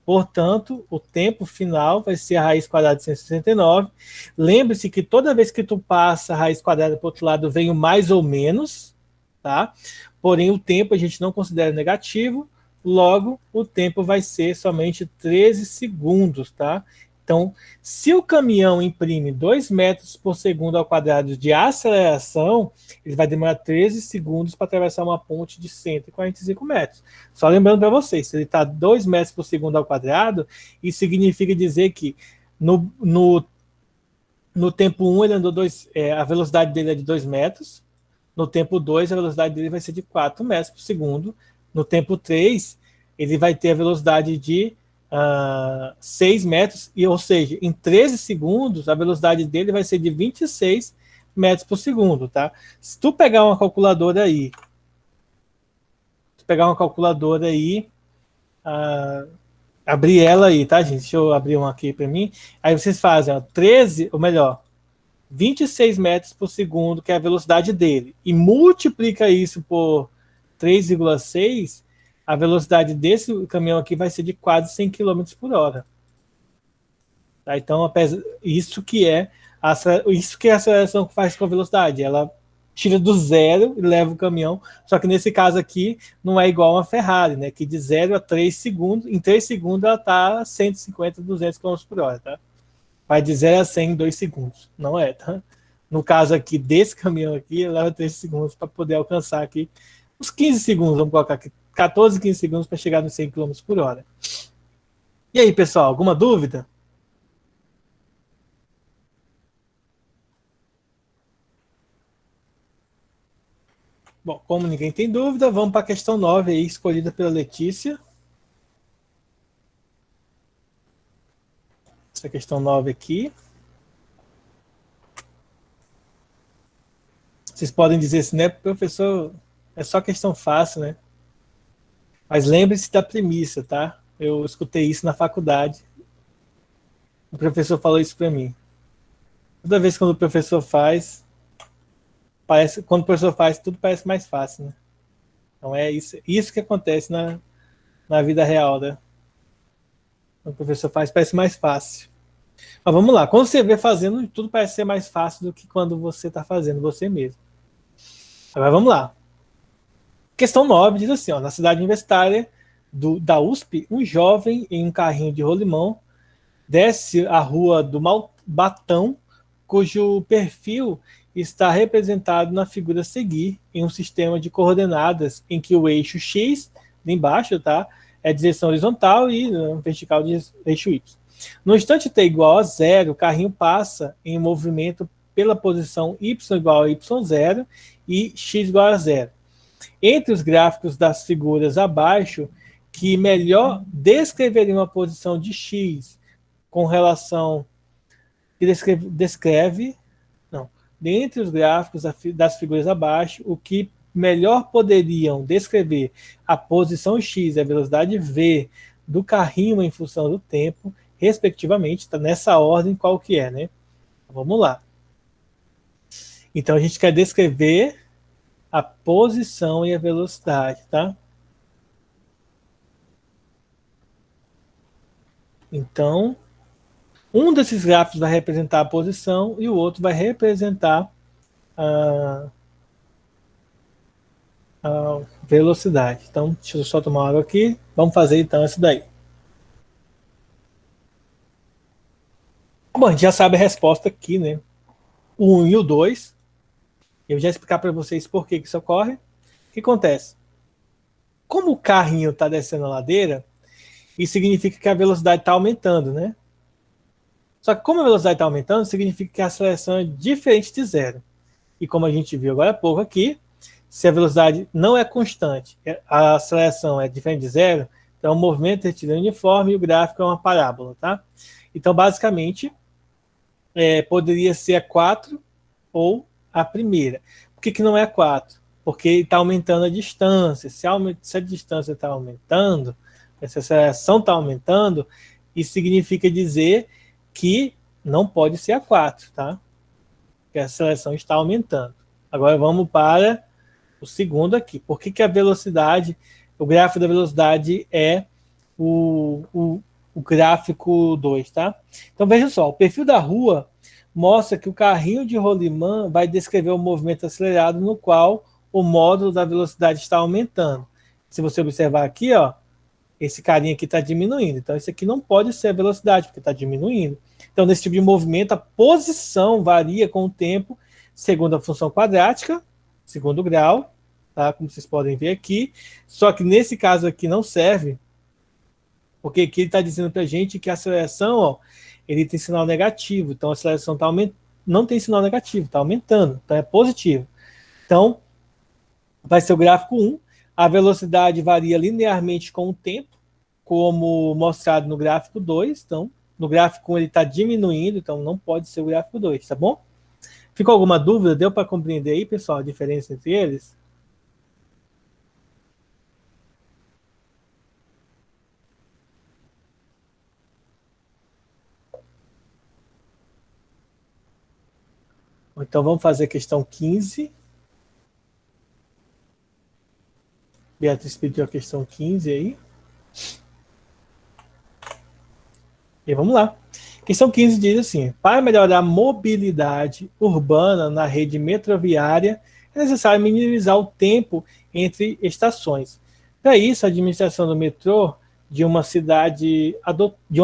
Portanto, o tempo final vai ser a raiz quadrada de 169. Lembre-se que toda vez que tu passa a raiz quadrada para o outro lado, vem o mais ou menos, tá? Porém, o tempo a gente não considera negativo, logo, o tempo vai ser somente 13 segundos, tá? Então, se o caminhão imprime 2 metros por segundo ao quadrado de aceleração, ele vai demorar 13 segundos para atravessar uma ponte de 145 metros. Só lembrando para vocês, se ele está 2 metros por segundo ao quadrado, isso significa dizer que no tempo 1 ele andou a velocidade dele é de 2 metros, no tempo 2 a velocidade dele vai ser de 4 metros por segundo, no tempo 3 ele vai ter a velocidade de 6 metros, ou seja, em 13 segundos, a velocidade dele vai ser de 26 metros por segundo, tá? Se tu pegar uma calculadora aí, abrir ela aí, tá, gente? Deixa eu abrir uma aqui para mim. Aí vocês fazem, ó, 13, ou melhor, 26 metros por segundo, que é a velocidade dele, e multiplica isso por 3,6, a velocidade desse caminhão aqui vai ser de quase 100 km por hora. Tá? Então, isso que é a aceleração que faz com a velocidade. Ela tira do zero e leva o caminhão. Só que nesse caso aqui, não é igual uma Ferrari, né? Que de 0 a 3 segundos, em 3 segundos ela está a 150, 200 km por hora, tá? Vai de 0 a 100 em 2 segundos. Não é, tá? No caso aqui, desse caminhão aqui, leva 3 segundos para poder alcançar aqui uns 15 segundos, vamos colocar aqui, 14, 15 segundos para chegar nos 100 km por hora. E aí, pessoal, alguma dúvida? Bom, como ninguém tem dúvida, vamos para a questão 9 aí, escolhida pela Letícia. Essa questão 9 aqui. Vocês podem dizer assim, né, professor, é só questão fácil, né? Mas lembre-se da premissa, tá? Eu escutei isso na faculdade. O professor falou isso para mim. Toda vez que o professor faz, quando o professor faz, tudo parece mais fácil, né? Então é isso que acontece na vida real, né? Quando o professor faz, parece mais fácil. Mas vamos lá, quando você vê fazendo, tudo parece ser mais fácil do que quando você está fazendo você mesmo. Agora vamos lá. Questão 9 diz assim, ó, na cidade universitária da USP, um jovem em um carrinho de rolimão desce a rua do Malbatão, cujo perfil está representado na figura a seguir, em um sistema de coordenadas em que o eixo X, de embaixo, tá, é direção horizontal e vertical de eixo Y. No instante t igual a 0, o carrinho passa em movimento pela posição y igual a y0 e x igual a 0. Entre os gráficos das figuras abaixo, que melhor descreveriam a posição de x com relação que dentre os gráficos das figuras abaixo, o que melhor poderiam descrever a posição x e a velocidade v do carrinho em função do tempo, respectivamente, está nessa ordem qual que é, né? Vamos lá. Então a gente quer descrever a posição e a velocidade, tá? Então, um desses gráficos vai representar a posição e o outro vai representar a velocidade. Então, deixa eu só tomar água aqui. Vamos fazer então essa daí. Bom, a gente já sabe a resposta aqui, né? O 1 e o 2. Eu já explicar para vocês por que isso ocorre. O que acontece? Como o carrinho está descendo a ladeira, isso significa que a velocidade está aumentando, né? Só que como a velocidade está aumentando, significa que a aceleração é diferente de zero. E como a gente viu agora há pouco aqui, se a velocidade não é constante, a aceleração é diferente de zero, então o movimento é retilíneo uniforme e o gráfico é uma parábola, tá? Então, basicamente, poderia ser a 4 ou a primeira. Por que não é a 4? Porque está aumentando a distância. Se a distância está aumentando, se a aceleração está aumentando, isso significa dizer que não pode ser a 4, tá? Que a aceleração está aumentando. Agora vamos para o segundo aqui. Por que a velocidade, o gráfico da velocidade é o gráfico 2, tá? Então veja só, o perfil da rua mostra que o carrinho de rolimã vai descrever o movimento acelerado no qual o módulo da velocidade está aumentando. Se você observar aqui, ó, esse carinha aqui está diminuindo. Então, isso aqui não pode ser a velocidade, porque está diminuindo. Então, nesse tipo de movimento, a posição varia com o tempo, segundo a função quadrática, segundo grau, tá? Como vocês podem ver aqui. Só que nesse caso aqui não serve, porque aqui ele está dizendo para a gente que a aceleração, ó, ele tem sinal negativo. Então, a aceleração tá não tem sinal negativo, está aumentando. Então, é positivo. Então, vai ser o gráfico 1. A velocidade varia linearmente com o tempo, como mostrado no gráfico 2. Então, no gráfico 1 ele está diminuindo, então não pode ser o gráfico 2, tá bom? Ficou alguma dúvida? Deu para compreender aí, pessoal, a diferença entre eles? Então, vamos fazer a questão 15. Beatriz pediu a questão 15 aí. E vamos lá. Questão 15 diz assim: para melhorar a mobilidade urbana na rede metroviária, é necessário minimizar o tempo entre estações. Para isso, a administração do metrô de uma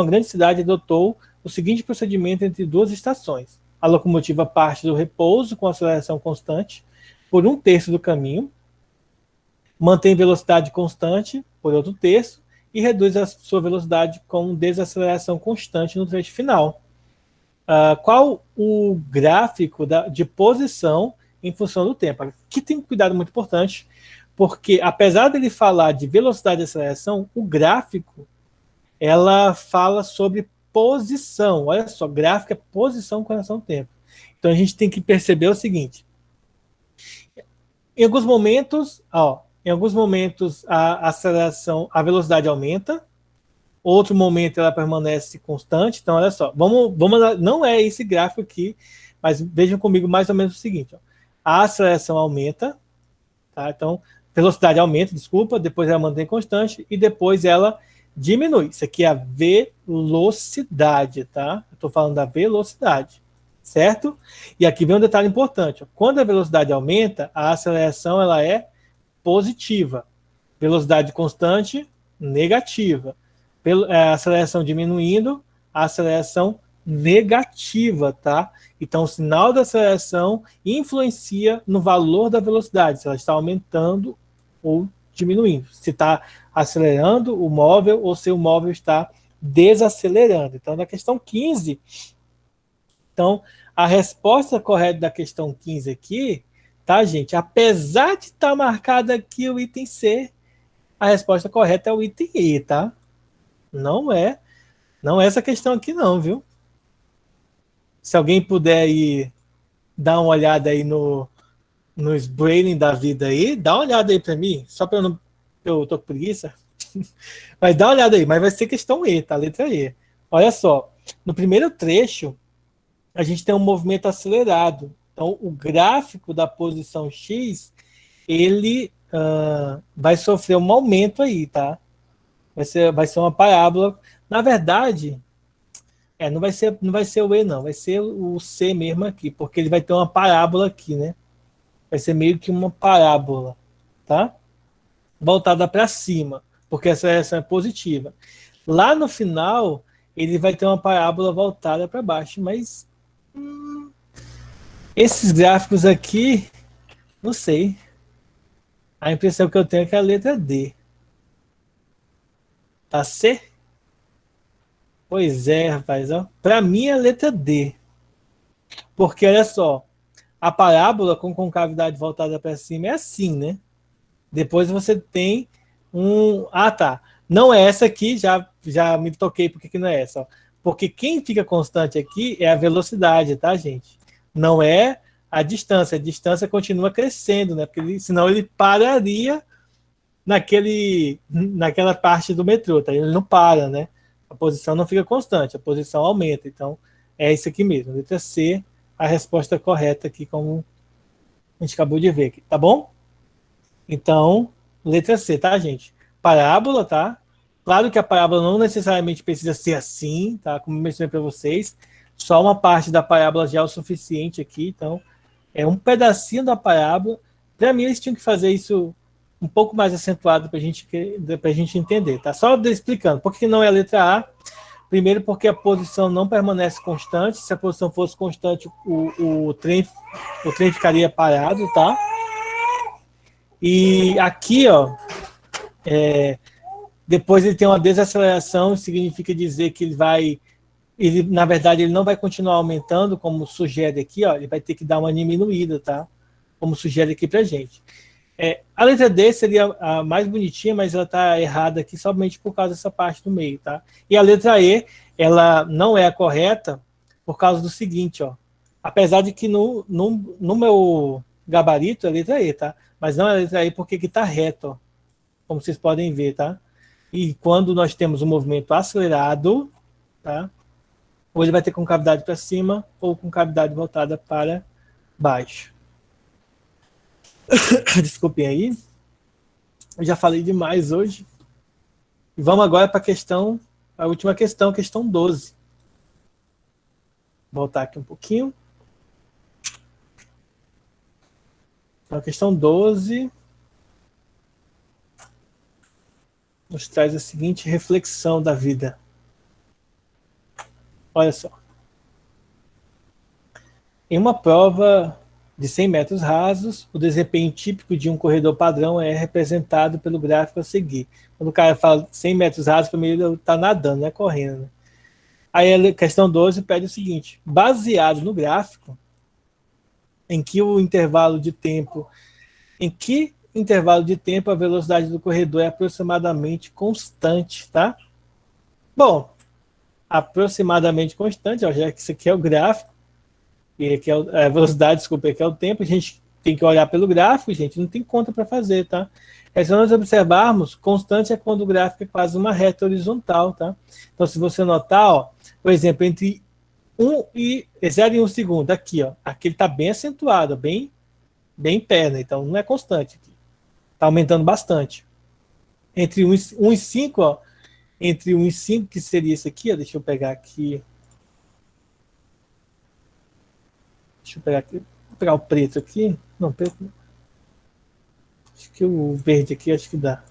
grande cidade adotou o seguinte procedimento entre duas estações. A locomotiva parte do repouso com aceleração constante por um terço do caminho, mantém velocidade constante por outro terço, e reduz a sua velocidade com desaceleração constante no trecho final. Qual o gráfico de posição em função do tempo? Aqui tem um cuidado muito importante, porque apesar dele falar de velocidade e aceleração, o gráfico ela fala sobre posição. Olha só, gráfico é posição com relação ao tempo. Então a gente tem que perceber o seguinte: em alguns momentos, a aceleração, a velocidade aumenta, outro momento ela permanece constante. Então, olha só, não é esse gráfico aqui, mas vejam comigo mais ou menos o seguinte: a aceleração aumenta, tá? Então, velocidade aumenta, desculpa, depois ela mantém constante e depois ela diminui. Isso aqui é a velocidade, tá? Eu estou falando da velocidade, certo? E aqui vem um detalhe importante: quando a velocidade aumenta, a aceleração ela é positiva. Velocidade constante, negativa. A aceleração diminuindo, a aceleração negativa, tá? Então, o sinal da aceleração influencia no valor da velocidade, se ela está aumentando ou diminuindo, se está acelerando o móvel ou se o móvel está desacelerando. Então, na questão 15, então, a resposta correta da questão 15 aqui, tá, gente? Apesar de estar marcado aqui o item C, a resposta correta é o item E, tá? Não é essa questão aqui não, viu? Se alguém puder aí dar uma olhada aí nos brailing da vida aí, dá uma olhada aí para mim, só para eu tô com preguiça. Mas dá uma olhada aí, mas vai ser questão E, tá? Letra E. Olha só, no primeiro trecho, a gente tem um movimento acelerado. Então, o gráfico da posição X, ele vai sofrer um aumento aí, tá? Vai ser uma parábola. Na verdade, não vai ser o E, não. Vai ser o C mesmo aqui, porque ele vai ter uma parábola aqui, né? Vai ser meio que uma parábola, tá? Voltada para cima, porque essa é positiva. Lá no final, ele vai ter uma parábola voltada para baixo, mas esses gráficos aqui, não sei. A impressão que eu tenho é que é a letra D. Tá C? Pois é, rapaz. Para mim é a letra D. Porque, olha só, a parábola com concavidade voltada para cima é assim, né? Depois você tem um... Ah, tá. Não é essa aqui, já me toquei porque que não é essa. Ó. Porque quem fica constante aqui é a velocidade, tá, gente? Não é a distância continua crescendo, né? Porque senão ele pararia naquela parte do metrô, tá? Ele não para, né? A posição não fica constante, a posição aumenta. Então, é isso aqui mesmo. Letra C, a resposta correta aqui, como a gente acabou de ver aqui, tá bom? Então, letra C, tá, gente? Parábola, tá? Claro que a parábola não necessariamente precisa ser assim, tá? Como eu mencionei para vocês, só uma parte da parábola já é o suficiente aqui, então é um pedacinho da parábola. Para mim, eles tinham que fazer isso um pouco mais acentuado para a gente entender, tá? Só explicando, por que não é a letra A? Primeiro, porque a posição não permanece constante. Se a posição fosse constante, o trem ficaria parado, tá? E aqui, ó, depois ele tem uma desaceleração, significa dizer que na verdade, ele não vai continuar aumentando, como sugere aqui, ó, ele vai ter que dar uma diminuída, tá? Como sugere aqui pra gente. A letra D seria a mais bonitinha, mas ela está errada aqui somente por causa dessa parte do meio, tá? E a letra E, ela não é a correta por causa do seguinte, ó. Apesar de que no meu gabarito é a letra E, tá? Mas não é a letra E porque aqui está reto, ó, como vocês podem ver, tá? E quando nós temos um movimento acelerado, tá? Ou ele vai ter concavidade para cima ou concavidade voltada para baixo. Desculpem aí. Eu já falei demais hoje. E vamos agora para a última questão, questão 12. Vou voltar aqui um pouquinho. Então, a questão 12 nos traz a seguinte reflexão da vida. Olha só. Em uma prova de 100 metros rasos, o desempenho típico de um corredor padrão é representado pelo gráfico a seguir. Quando o cara fala 100 metros rasos, para mim ele está nadando, não é correndo. Né? Aí a questão 12 pede o seguinte: baseado no gráfico, em que intervalo de tempo a velocidade do corredor é aproximadamente constante, tá? Bom, aproximadamente constante, ó, já que isso aqui é o gráfico, e aqui é a velocidade, desculpa, aqui é o tempo, a gente tem que olhar pelo gráfico, gente, não tem conta para fazer, tá? Se nós observarmos, constante é quando o gráfico é quase uma reta horizontal, tá? Então, se você notar, ó, por exemplo, entre 0 e 1 segundo, aqui, ó, aqui ele está bem acentuado, bem em pé, né? Então não é constante aqui. Está aumentando bastante. Entre 1 e 5, ó, entre 1 e 5, que seria isso aqui, ó, deixa eu pegar aqui. Deixa eu pegar aqui. Vou pegar o preto aqui. Não, preto não. Acho que o verde aqui, acho que dá.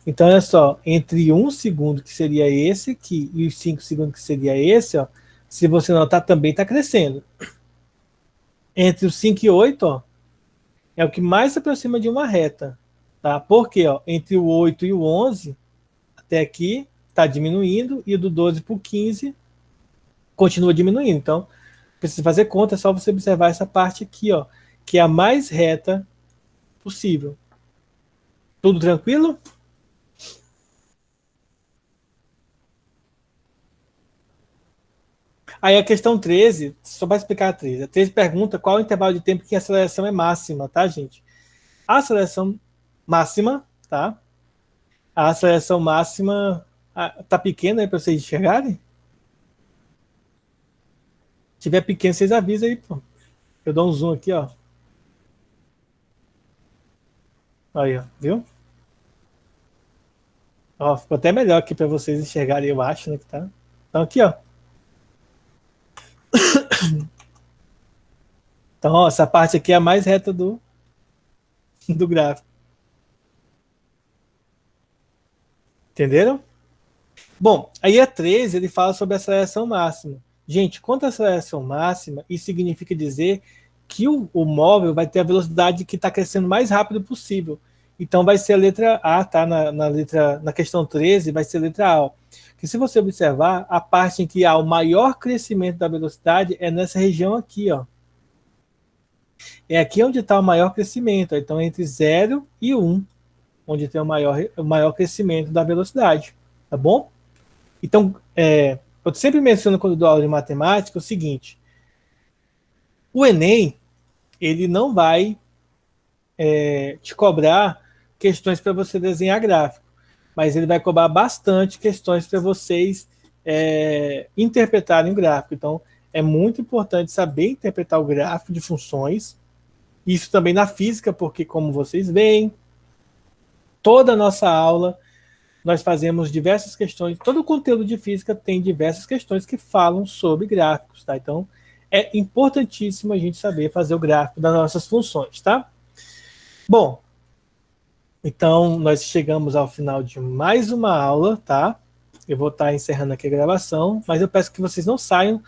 Então, olha só, entre 1 segundo, que seria esse aqui, e os 5 segundos, que seria esse, ó, se você notar, também está crescendo. Entre os 5 e 8, ó, é o que mais se aproxima de uma reta. Tá? Porque ó, entre o 8 e o 11, até aqui, está diminuindo, e do 12 para o 15 continua diminuindo. Então, precisa fazer conta, é só você observar essa parte aqui, ó, que é a mais reta possível. Tudo tranquilo? Aí a questão 13, só para explicar a 13. A 13 pergunta qual é o intervalo de tempo que a aceleração é máxima, tá, gente? A aceleração máxima, tá? A aceleração máxima tá pequena aí para vocês enxergarem? Se tiver pequeno, vocês avisam aí, pô. Eu dou um zoom aqui, ó. Aí, ó, viu? Ó, ficou até melhor aqui para vocês enxergarem, eu acho, né, que tá. Então aqui, ó. Então, ó, essa parte aqui é a mais reta do gráfico. Entenderam? Bom, aí a 13 ele fala sobre a aceleração máxima. Gente, quanto à aceleração máxima, isso significa dizer que o móvel vai ter a velocidade que está crescendo mais rápido possível. Então vai ser a letra A, tá? Na questão 13 vai ser a letra A. Ó. Que se você observar, a parte em que há o maior crescimento da velocidade é nessa região aqui, ó. É aqui onde está o maior crescimento. Ó. Então entre 0 e 1, onde tem o maior crescimento da velocidade. Tá bom? Então, eu sempre menciono quando dou aula de matemática o seguinte: o Enem, ele não vai te cobrar questões para você desenhar gráfico, mas ele vai cobrar bastante questões para vocês interpretarem o gráfico. Então, é muito importante saber interpretar o gráfico de funções, isso também na física, porque como vocês veem, toda a nossa aula nós fazemos diversas questões, todo o conteúdo de física tem diversas questões que falam sobre gráficos, tá? Então, é importantíssimo a gente saber fazer o gráfico das nossas funções, tá? Bom, Então, nós chegamos ao final de mais uma aula, tá? Eu vou estar encerrando aqui a gravação, mas eu peço que vocês não saiam